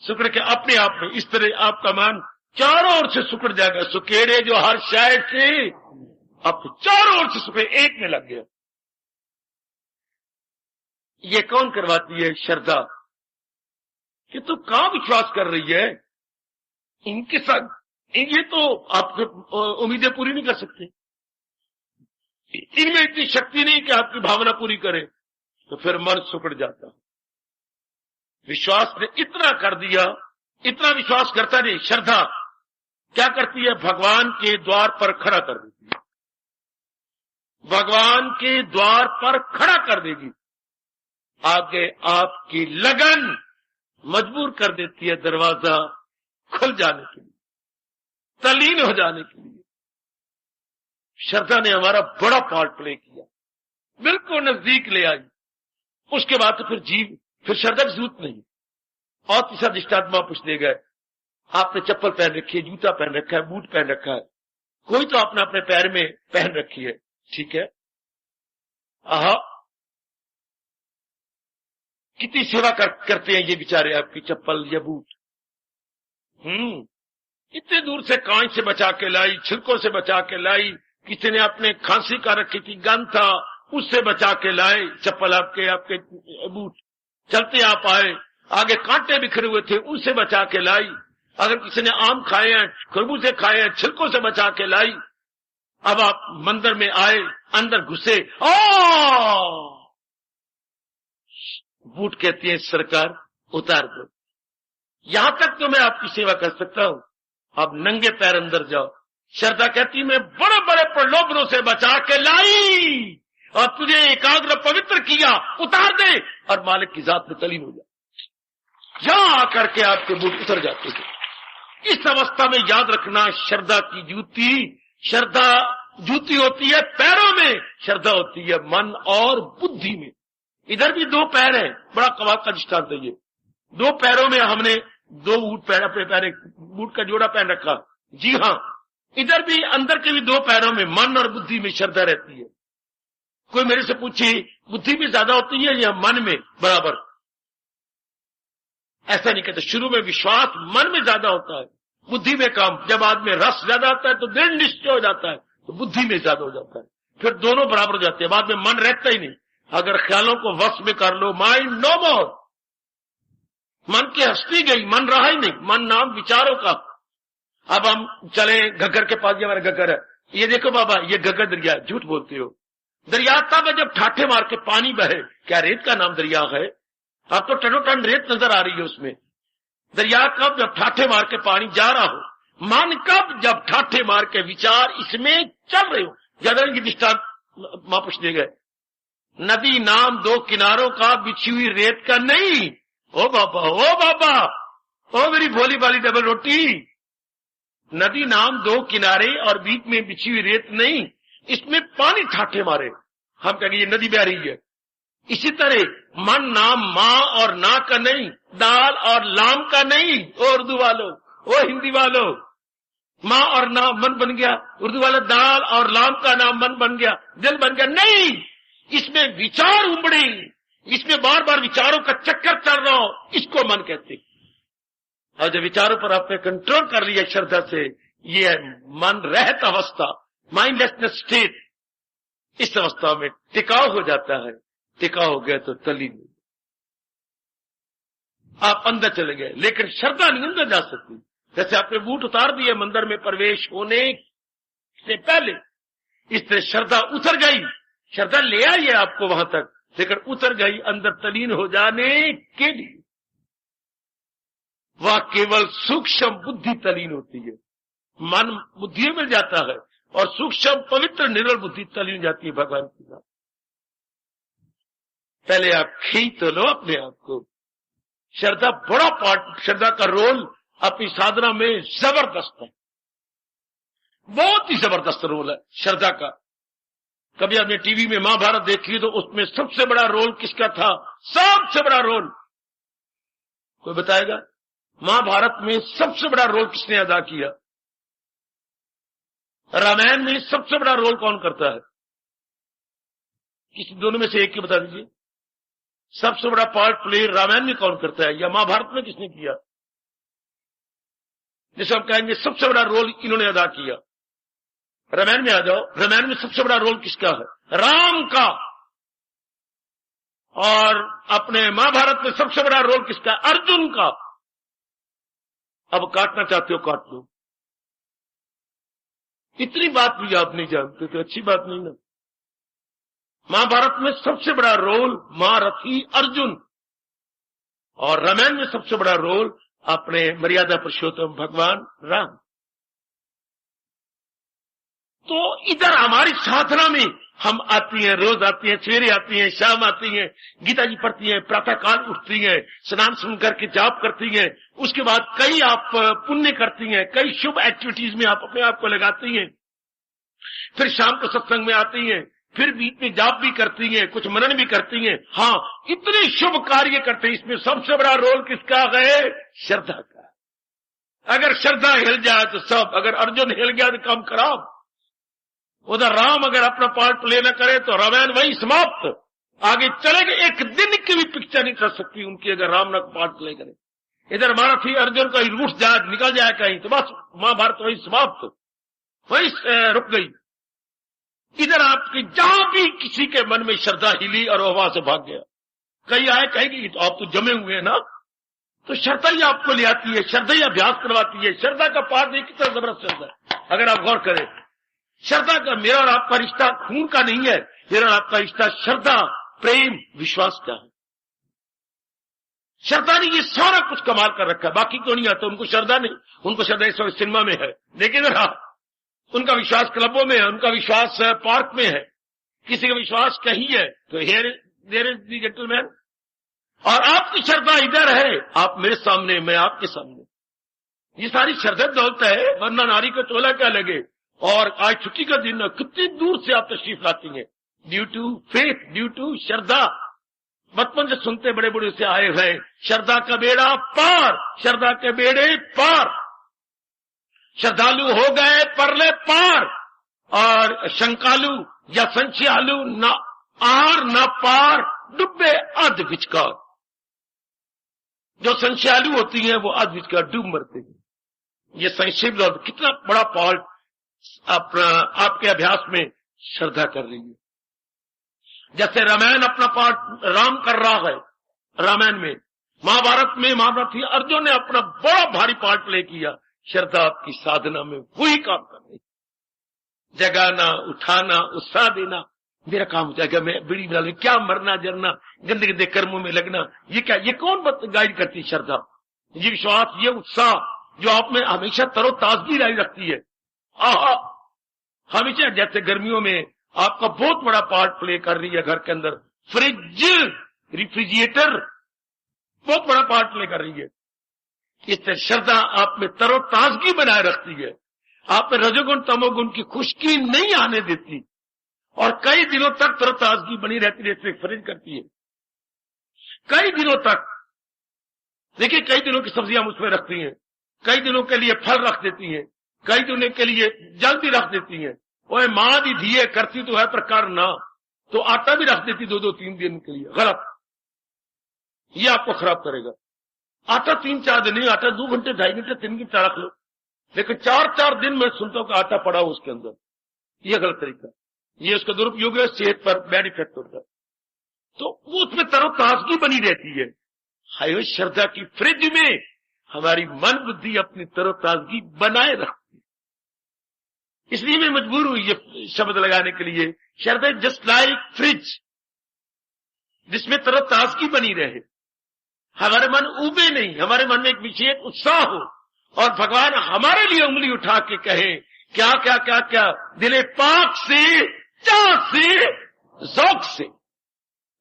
सिकुड़ के अपने आप में इस तरह आपका मन चारों ओर से सिकुड़ जाएगा। सुकेड़े जो हर शायद से अब चारों ओर से सिकुड़े, एक में लग गया। ये कौन करवाती है? श्रद्धा। कि तू कहां विश्वास कर रही है इनके साथ? ये तो आपकी उम्मीदें पूरी नहीं कर सकते, इनमें इतनी शक्ति नहीं कि आपकी भावना पूरी करे। तो फिर मन सिकुड़ जाता। विश्वास ने इतना कर दिया, इतना विश्वास करता नहीं। श्रद्धा क्या करती है? भगवान के द्वार पर खड़ा कर देती है। भगवान के द्वार पर खड़ा कर देगी। आगे आपकी लगन मजबूर कर देती है दरवाजा खुल जाने के लिए, तल्लीन हो जाने के लिए। श्रद्धा ने हमारा बड़ा पार्ट प्ले किया, बिल्कुल नजदीक ले आई। उसके बाद तो फिर श्रद्धा की जरूरत नहीं। और तीसरा दृष्टांत महापुरुष दे गए। आपने चप्पल पहन रखी है, जूता पहन रखा है, बूट पहन रखा है, कोई तो आपने अपने पैर में पहन रखी है, ठीक है। आहा, कितनी सेवा करते हैं ये बेचारे आपकी चप्पल या बूट। इतने दूर से कांच से बचा के लाई, छिलकों से बचा के लाई, किसी ने अपने खांसी का रखी थी, गंध था, उससे बचा के लाए चप्पल आपके बूट। चलते आप आए, आगे कांटे बिखरे हुए थे, उससे बचा के लाई। अगर किसी ने आम खाए हैं, खरबूजे खाए हैं, छिलकों से बचा के लाई। अब आप मंदिर में आए, अंदर घुसे, बूट कहती है सरकार उतार दो। यहां तक तो मैं आपकी सेवा कर सकता हूं, अब नंगे पैर अंदर जाओ। श्रद्धा कहती मैं बड़े बड़े प्रलोभनों से बचा के लाई और तुझे एकाग्र पवित्र किया, उतार दे और मालिक की जात में तलीन हो जा। यहां आकर के आपके बूट उतर जाते थे। इस अवस्था में याद रखना, श्रद्धा की श्रद्धा जूती होती है पैरों में, श्रद्धा होती है मन और बुद्धि में। इधर भी दो पैर है, बड़ा कमाल का दृष्टांत है ये। दो पैरों में हमने दो अपने पैर बूट का जोड़ा पहन रखा। जी हां, इधर भी अंदर के भी दो पैरों में मन और बुद्धि में श्रद्धा रहती है। कोई मेरे से पूछे बुद्धि में ज्यादा होती है या मन में बराबर? ऐसा नहीं कहते। शुरू में विश्वास मन में ज्यादा होता है, बुद्धि में कम। जब आदमी रस ज्यादा आता है तो दृढ़ निश्चय हो जाता है, तो बुद्धि में ज्यादा हो जाता है। फिर दोनों बराबर हो जाते हैं, बाद में मन रहता ही नहीं। अगर ख्यालों को वश में कर लो, माइंड नो मोर, मन की हस्ती गई, मन रहा ही नहीं, मन नाम विचारों का। अब हम चले घग्गर के पास, हमारा घग्गर है, ये देखो बाबा ये घग्गर दरिया, झूठ बोलते हो। दरिया तब है जब ठाठे मार के पानी बहे। क्या रेत का नाम दरिया है? अब तो टनो टन रेत नजर आ रही है उसमें। दरिया कब? जब ठाठे मार के पानी जा रहा हो। मन कब? जब ठाठे मार के विचार इसमें चल रहे हो। ज्यादा की दृष्टांत महापुरुष दे गए। नदी नाम दो किनारों का, बिछी हुई रेत का नहीं। ओ बाबा, ओ मेरी भोली भाली डबल रोटी। नदी नाम दो किनारे और बीच में बिछी हुई रेत नहीं, इसमें पानी ठाठे मारे, हम कहेंगे ये नदी बह रही है। इसी तरह मन नाम माँ और ना का नहीं, दाल और लाम का नहीं। ओ उर्दू वालों, ओ हिंदी वालों, माँ और नाम मन बन गया, उर्दू वाला दाल और लाम का नाम मन बन गया, दिल बन गया। नहीं, इसमें विचार उमड़े, इसमें बार बार विचारों का चक्कर चल रहा हो, इसको मन कहते। और जब विचारों पर आपने कंट्रोल कर लिया श्रद्धा से, ये मन रहत अवस्था, माइंडलेसनेस स्टेट, इस अवस्था में टिकाव हो जाता है। टिकाव हो गया तो तलीन, आप अंदर चले गए। लेकिन श्रद्धा नहीं अंदर जा सकती। जैसे आपने बूट उतार दिए मंदिर में प्रवेश होने से पहले, इस तरह श्रद्धा उतर गई। श्रद्धा ले आई है आपको वहां तक, लेकिन उतर गई अंदर तलीन हो जाने के लिए। वह केवल सूक्ष्म बुद्धि तलीन होती है। मन बुद्धि मिल जाता है और सूक्ष्म पवित्र निर्मल बुद्धि तलीन जाती है भगवान की बात। पहले आप खींच तो लो अपने आप को। श्रद्धा बड़ा पार्ट, श्रद्धा का रोल अपनी साधना में जबरदस्त है, बहुत ही जबरदस्त रोल है श्रद्धा का। कभी आपने टीवी में महाभारत देखी तो उसमें सबसे बड़ा रोल किसका था? सबसे बड़ा रोल कोई बताएगा? महाभारत में सबसे बड़ा रोल किसने अदा किया? रामायण में सबसे बड़ा रोल कौन करता है? किसी दोनों में से एक की बता दीजिए। सबसे बड़ा पार्ट प्ले रामायण में कौन करता है या महाभारत में किसने किया? जैसे हम कहेंगे सबसे बड़ा रोल इन्होंने अदा किया। रामायण में आ जाओ, रामायण में सबसे बड़ा रोल किसका है? राम का। और अपने महाभारत में सबसे बड़ा रोल किसका? अर्जुन का। अब काटना चाहते हो काट लो। इतनी बात भी आप नहीं जानते तो अच्छी बात नहीं ना। महाभारत में सबसे बड़ा रोल महारथी अर्जुन, और रामायण में सबसे बड़ा रोल अपने मर्यादा पुरुषोत्तम भगवान राम। तो इधर हमारी साधना में हम आती हैं, रोज आती हैं, सवेरे आती हैं, शाम आती हैं, गीता जी पढ़ती हैं, प्रातः काल उठती हैं, स्नान सुन करके जाप करती हैं, उसके बाद कई आप पुण्य करती हैं, कई शुभ एक्टिविटीज में आप अपने आप को लगाती हैं, फिर शाम को सत्संग में आती हैं, फिर बीच में जाप भी करती हैं, कुछ मनन भी करती हैं। हाँ, इतने शुभ कार्य करते हैं। इसमें सबसे बड़ा रोल किसका है? श्रद्धा का। अगर श्रद्धा हिल जाए तो सब, अगर अर्जुन हिल गया तो काम खराब। उधर राम अगर अपना पार्ट प्ले न करे तो रामायण वही समाप्त, आगे चलेगा। एक दिन की भी पिक्चर नहीं कर सकती उनकी अगर राम न पार्ट प्ले करे। इधर महारथी अर्जुन का रूठ जाए, निकल जाए कहीं, तो बस महाभारत वही समाप्त, वही रुक गई। इधर आपकी जहां भी किसी के मन में श्रद्धा हिली और वहां से भाग गया। कई आए कहेगी तो आप तो जमे हुए हैं ना, तो श्रद्धा ही आपको ले आती है, श्रद्धा ही अभ्यास करवाती है। श्रद्धा का पाठ नहीं, कितना जबरदस्त श्रद्धा है अगर आप गौर करें। श्रद्धा का मेरा और आपका रिश्ता खून का नहीं है, मेरा और आपका रिश्ता श्रद्धा, प्रेम, विश्वास का है। श्रद्धा ने ये सारा कुछ कमाल कर रखा है, बाकी क्यों नहीं आता उनको श्रद्धा नहीं। उनको श्रद्धा इस वक्त सिनेमा में है, लेकिन उनका विश्वास क्लबों में है, उनका विश्वास पार्क में है, किसी का विश्वास कहीं है। तो here there is the gentleman. और आपकी श्रद्धा इधर है, आप मेरे सामने, मैं आपके सामने। ये सारी श्रद्धा दौलत है, वरना नारी को चोला क्या लगे। और आज छुट्टी का दिन, कितनी दूर से आप तशरीफ लाती हैं, due to faith, due to श्रद्धा। बचपन से सुनते बड़े बड़े से आए हुए, श्रद्धा का बेड़ा पार, श्रद्धा के बेड़े पार। श्रद्धालु हो गए परले पार, और शंकालु या संशयालु न आर न पार, डुब्बे अध विचकार। जो संशयालु होती हैं वो अध विचकार डूब मरते हैं। ये संशय कितना बड़ा फॉल्ट आपके अभ्यास में श्रद्धा कर रही है। जैसे रामायण अपना पाठ राम कर रहा है, रामायण में, महाभारत में महारथी अर्जुन ने अपना बड़ा भारी पार्ट प्ले किया। श्रद्धा आपकी साधना में वही काम कर रही, जगाना, उठाना, उत्साह देना। मेरा काम हो जाएगा, मैं बीड़ी डाल, क्या मरना जरना, गंदे गंदे कर्मों में लगना, ये क्या, ये कौन गाइड करती? श्रद्धा, ये विश्वास, ये उत्साह जो आप में हमेशा तरोताजगी लाई रखती है। हमेशा, जैसे गर्मियों में आपका बहुत बड़ा पार्ट प्ले कर रही है घर के अंदर, फ्रिज, रेफ्रिजरेटर बहुत बड़ा पार्ट प्ले कर रही है। इससे श्रद्धा आप में तरोताजगी बनाए रखती है, आप में रजोगुण तमोगुण की खुशकी नहीं आने देती, और कई दिनों तक तरोताजगी बनी रहती है, फ्रिज करती है कई दिनों तक। देखिए, कई दिनों की सब्जियां उसमें रखती हैं, कई दिनों के लिए फल रख देती हैं, कई दिनों के लिए जल भी रख देती हैं। ओए माँ दी धीए करती तो है पर कर ना, तो आटा भी रख देती 2-3 दिन के लिए। गलत, ये आपको खराब करेगा। आटा 3-4 दिन नहीं, आटा 2 घंटे, 2.5 घंटे, 3 घंटे रख लो, लेकिन 4-4 दिन मैं सुनता हूं कि आटा पड़ा हो उसके अंदर। ये गलत तरीका, ये उसका दुरुपयोग है, सेहत पर बैड इफेक्ट होता है। तो वो उसमें तरोताजगी बनी रहती है। हाय, श्रद्धा की फ्रिज में हमारी मन बुद्धि अपनी तरोताजगी बनाए रखती है। इसलिए मैं मजबूर हूं ये शब्द लगाने के लिए, श्रद्धा जस्ट लाइक फ्रिज, जिसमें तरोताजगी बनी रहे, हमारे मन उबे नहीं, हमारे मन में एक विशेष उत्साह हो, और भगवान हमारे लिए उंगली उठा के कहे क्या क्या क्या क्या, दिले पाक से, चाह से, ज़ौक़ से।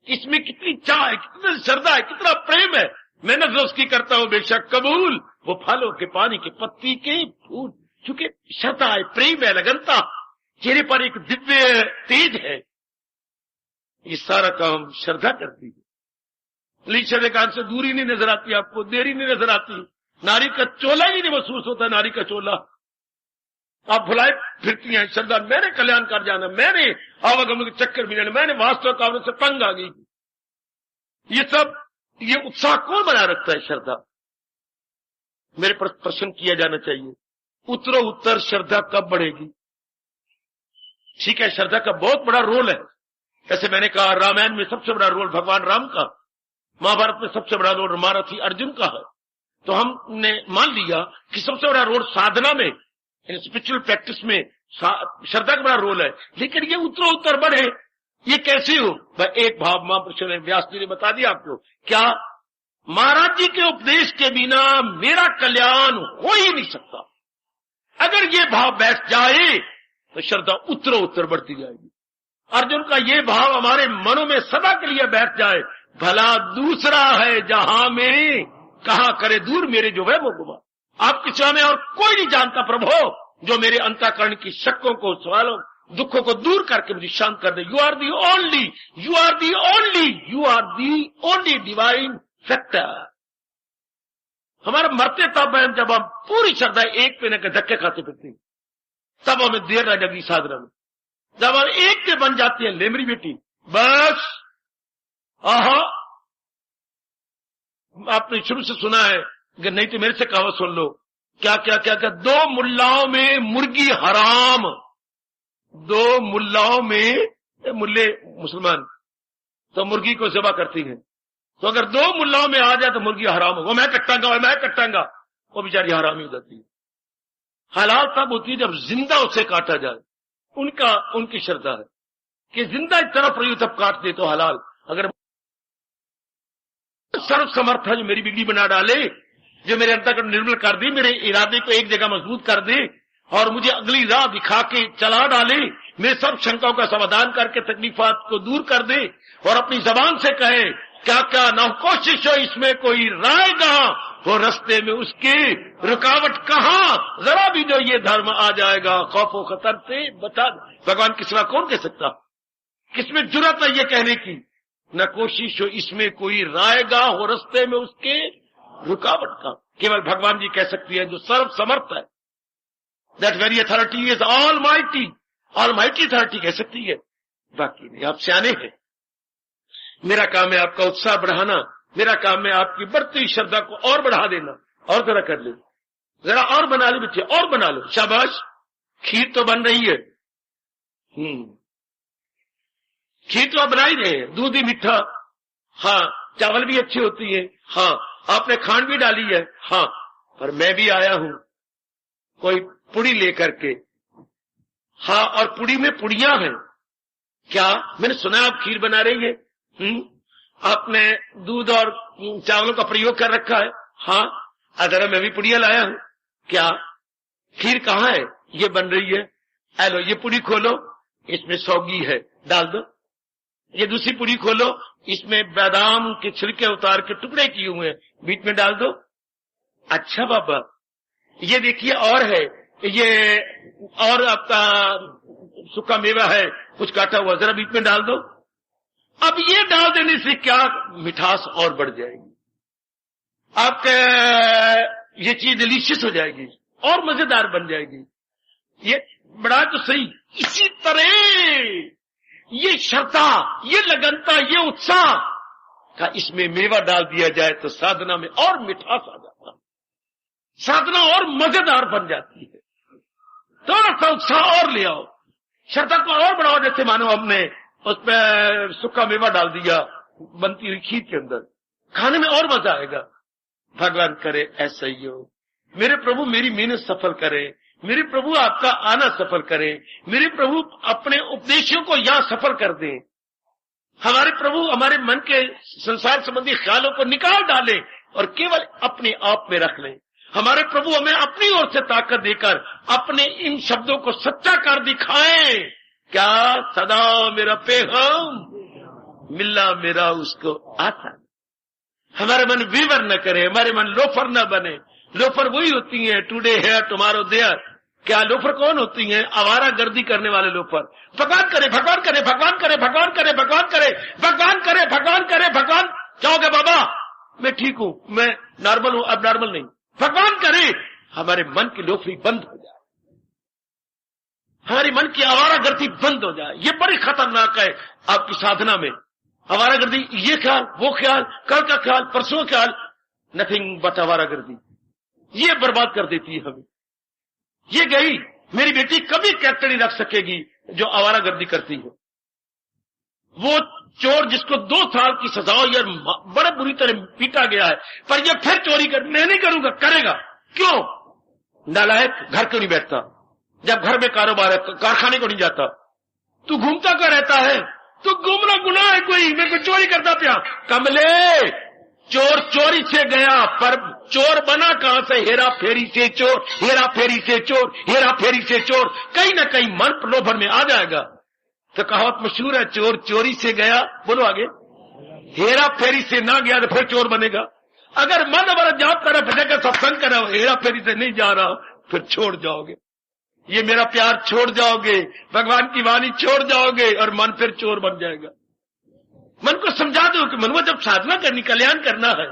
इसमें कितनी चाह है, कितनी श्रद्धा है, कितना प्रेम है। मेहनत रोज की करता हूं, बेशक कबूल वो फलों के, पानी के, पत्ती के फूल। चूंकि श्रद्धा है, प्रेम है, लगनता, चेहरे पर एक दिव्य तेज है। ये सारा काम श्रद्धा करती है। लीचर कान से दूरी नहीं नजर आती, आपको देरी नहीं नजर आती, नारी का चोला ही नहीं महसूस होता। नारी का चोला आप भुलाए फिरती हैं। श्रद्धा, मैंने कल्याण कर जाना, मैंने आवागमन के चक्कर में जाना, मैंने वास्तव कामों से तंग आ गई। ये उत्साह कौन बनाए रखता है? श्रद्धा। मेरे पर प्रश्न किया जाना चाहिए, उत्तरो उत्तर श्रद्धा कब बढ़ेगी? ठीक है, श्रद्धा का बहुत बड़ा रोल है। जैसे मैंने कहा, रामायण में सबसे बड़ा रोल भगवान राम का, महाभारत में सबसे बड़ा रोल महारथी अर्जुन का है। तो हमने मान लिया कि सबसे बड़ा रोल साधना में, स्पिरिचुअल प्रैक्टिस में श्रद्धा का बड़ा रोल है। लेकिन ये उत्तरो उत्तर बढ़े, ये कैसे हो? एक भाव महापुरुषों ने, व्यास जी ने बता दिया आपको। क्या? महाराज जी के उपदेश के बिना मेरा कल्याण हो ही नहीं सकता। अगर ये भाव बैठ जाए तो श्रद्धा उत्तरो उत्तर बढ़ती जाएगी। अर्जुन का ये भाव हमारे मनों में सदा के लिए बैठ जाए, भला दूसरा है जहां में, कहां करे दूर मेरे जो है वो गुमा। आपकी सेवा में और कोई नहीं जानता प्रभु, जो मेरे अंतःकरण की शक्कों को, सवालों, दुखों को दूर करके मुझे शांत कर दे। You are the only, you are the only, you are the only divine factor. हमारा मरते तब है जब हम पूरी श्रद्धा एक पेने के धक्के खाते फिरते हैं, तब हमें देर न लगी साधना में। जब हम एक पे बन जाती है, ले मेरी बेटी, बस आहा, आपने शुरू से सुना है, अगर नहीं तो मेरे से कहावत सुन लो। क्या क्या क्या क्या? दो मुल्लाओं में मुर्गी हराम। दो मुल्लाओं में, मुल्ले मुसलमान तो मुर्गी को ज़बह करती हैं, तो अगर दो मुल्लाओं में आ जाए तो मुर्गी हराम हो, मैं कट्टांगा, वो बेचारी हरामी हो जाती है। हलाल तब होती है जब जिंदा उसे काटा जाए। उनकी श्रद्धा है कि जिंदा इस तरह प्रयोग तब काट दे तो हलाल। अगर सर्व समर्थ है जो मेरी बिगड़ी बना डाले, जो मेरे अंतःकरण निर्मल कर दे, मेरे इरादे को एक जगह मजबूत कर दे और मुझे अगली राह दिखा के चला डाले, मेरे सब शंकाओं का समाधान करके तकलीफात को दूर कर दे और अपनी जबान से कहे, क्या क्या ना कोशिश हो इसमें कोई राय कहां हो, रस्ते में उसकी रुकावट कहां, जरा भी जो ये धर्म आ जाएगा खौफो खतर से बचा। भगवान के सिवा कौन कह सकता? किसमें जुर्रत है ये कहने की? न कोशिश हो इसमें कोई रायगा हो, रस्ते में उसके रुकावट का। केवल भगवान जी कह सकती है जो सर्व समर्थ है। That very authority is all mighty, all mighty authority कह सकती है, बाकी नहीं। आप सियाने हैं, मेरा काम है आपका उत्साह बढ़ाना, मेरा काम है आपकी बढ़ती श्रद्धा को और बढ़ा देना। और जरा कर ले, जरा और बना लो बच्चे, और बना लो, शाबाश। खीर तो बन रही है, खीर तो आप बना ही रहे हैं, दूध ही मीठा, हाँ, चावल भी अच्छी होती है, हाँ, आपने खांड भी डाली है, हाँ, पर मैं भी आया हूं कोई पुड़ी लेकर के, हाँ, और पुड़ी में पुड़ियां हैं। क्या? मैंने सुना आप खीर बना रही है, आपने दूध और चावलों का प्रयोग कर रखा है, हाँ, अगर मैं भी पुड़िया लाया हूं। क्या? खीर कहाँ है? ये बन रही है, हेलो, ये पुड़ी खोलो, इसमें सौगी है, डाल दो। ये दूसरी पुड़ी खोलो, इसमें बादाम के छिलके उतार के टुकड़े किए हुए हैं, बीच में डाल दो। अच्छा बाबा, ये देखिए और है, ये और आपका सूखा मेवा है, कुछ काटा हुआ, जरा बीच में डाल दो। अब ये डाल देने से क्या मिठास और बढ़ जाएगी, आपका ये चीज डिलीशियस हो जाएगी और मजेदार बन जाएगी। ये बड़ा तो सही। इसी तरह ये श्रद्धा, ये लगनता, ये उत्साह का इसमें मेवा डाल दिया जाए तो साधना में और मिठास आ जाता है, साधना और मजेदार बन जाती है। थोड़ा सा उत्साह और ले आओ, श्रद्धा को और बढ़ाओ। जैसे मानो हमने उसमें सूखा मेवा डाल दिया बनती हुई खीर के अंदर, खाने में और मजा आएगा। भगवान करे ऐसा ही हो। मेरे प्रभु मेरी मेहनत सफल करे, मेरे प्रभु आपका आना सफल करे, मेरे प्रभु अपने उपदेशों को यहां सफल कर दें। हमारे प्रभु हमारे मन के संसार संबंधी ख्यालों को निकाल डालें और केवल अपने आप में रख लें। हमारे प्रभु हमें अपनी ओर से ताकत देकर अपने इन शब्दों को सच्चा कर दिखाएं। क्या? सदा मेरा पैगाम मिला मेरा उसको आसान। हमारे मन विवर न करे, हमारे मन लोफर न बने। लोफर वही होती हैं टुडे है टुमारो देयर। क्या लोफर कौन होती हैं? आवारा गर्दी करने वाले लोफर। भगवान करे, भगवान करे, भगवान करे, भगवान करे, भगवान करे, भगवान करे, भगवान करे, भगवान। क्या हो गया बाबा? मैं ठीक हूं, मैं नॉर्मल हूं, अब नॉर्मल नहीं। भगवान करे हमारे मन की लोफरी बंद हो जाए, हमारी मन की आवारा गर्दी बंद हो जाए। ये बड़ी खतरनाक है आपकी साधना में। आवारागर्दी, ये ख्याल, वो ख्याल, कल का ख्याल, परसों ख्याल, नथिंग बट आवारागर्दी। ये बर्बाद कर देती है हमें। ये गई, मेरी बेटी कभी कैरेक्टर नहीं रख सकेगी जो आवारागर्दी करती है। वो चोर जिसको 2 साल की सजा हुई और बड़े बुरी तरह पीटा गया है, पर ये फिर चोरी कर, मैं नहीं करूंगा, करेगा। क्यों? नालायक, घर क्यों नहीं बैठता? जब घर में कारोबार है, कारखाने को नहीं जाता, तू घूमता क्यों रहता है? तो घूमना गुनाह है कोई? मैं कोई चोरी करता पिया? कमले, चोर चोरी से गया, पर चोर बना कहां से? हेरा फेरी से चोर, हेरा फेरी से चोर, हेरा फेरी से चोर। कहीं ना कहीं मन प्रलोभन में आ जाएगा। तो कहावत मशहूर है, चोर चोरी से गया, बोलो आगे, हेरा फेरी से ना गया तो फिर चोर बनेगा। अगर मन हमारा जाप करा, भटक सत्संग करा, हेरा फेरी से नहीं जा रहा, फिर छोड़ जाओगे, ये मेरा प्यार छोड़ जाओगे, भगवान की वाणी छोड़ जाओगे और मन फिर चोर बन जाएगा। मन को समझा दो कि मन को जब साधना करनी, कल्याण करना है,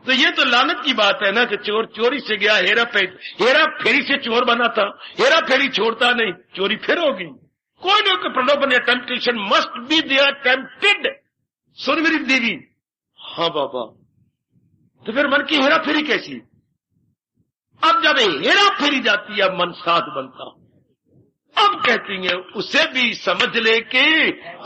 तो ये तो लानत की बात है ना कि चोर चोरी से गया, हेरा फेरी से चोर बना था, हेरा फेरी छोड़ता नहीं, चोरी फिर होगी। कोई ना कोई प्रलोभन या temptation must be there, tempted. सुन मेरी देवी, हाँ बाबा, तो फिर मन की हेरा फेरी कैसी? अब जब हेरा फेरी जाती है, मन साध बनता। अब कहती है, उसे भी समझ ले कि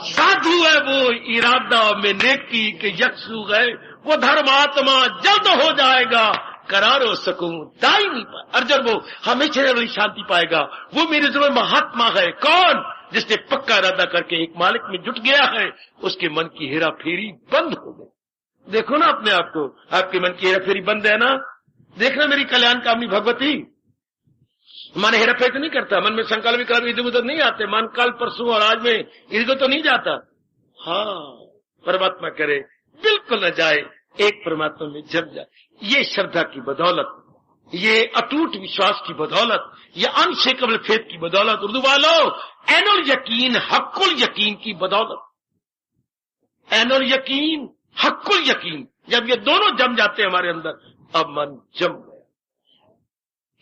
साधु है वो, इरादा में नेकी के यक्षु है वो, धर्मात्मा जल्द हो जाएगा, करारो सकूं दाई नहीं पाए। अर्जुन, वो हमेशा वाली शांति पाएगा। वो मेरे जरूर महात्मा है। कौन? जिसने पक्का इरादा करके एक मालिक में जुट गया है, उसके मन की हेरा फेरी बंद हो गई। देखो ना अपने आप को, आपके मन की हेरा फेरी बंद है ना? देखना मेरी कल्याण कामनी भगवती, मन हेरा फेरी तो नहीं करता, मन में संकल्प विकल्प इधर उधर नहीं आते, मन कल परसों और आज में इधर तो नहीं जाता। हाँ, परमात्मा करे बिल्कुल न जाए, एक परमात्मा में जम जाए। ये श्रद्धा की बदौलत, ये अटूट विश्वास की बदौलत, ये अनशेकेबल फेथ की बदौलत, उर्दू वालों एनुल यकीन हक्कुल यकीन की बदौलत, एनुल यकीन हक्कुल यकीन, जब ये दोनों जम जाते हैं हमारे अंदर, अब मन जम गया।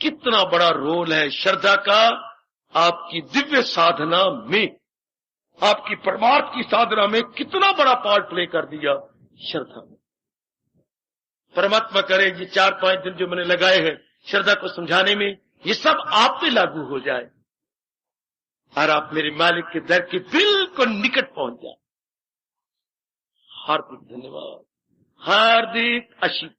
कितना बड़ा रोल है श्रद्धा का आपकी दिव्य साधना में, आपकी परमार्थ की साधना में कितना बड़ा पार्ट प्ले कर दिया श्रद्धा में। परमात्मा करे ये 4-5 दिन जो मैंने लगाए हैं श्रद्धा को समझाने में, ये सब आप पे लागू हो जाए और आप मेरे मालिक के दर के बिल्कुल निकट पहुंच जाए। हार्दिक धन्यवाद, हार्दिक आशीर्वाद।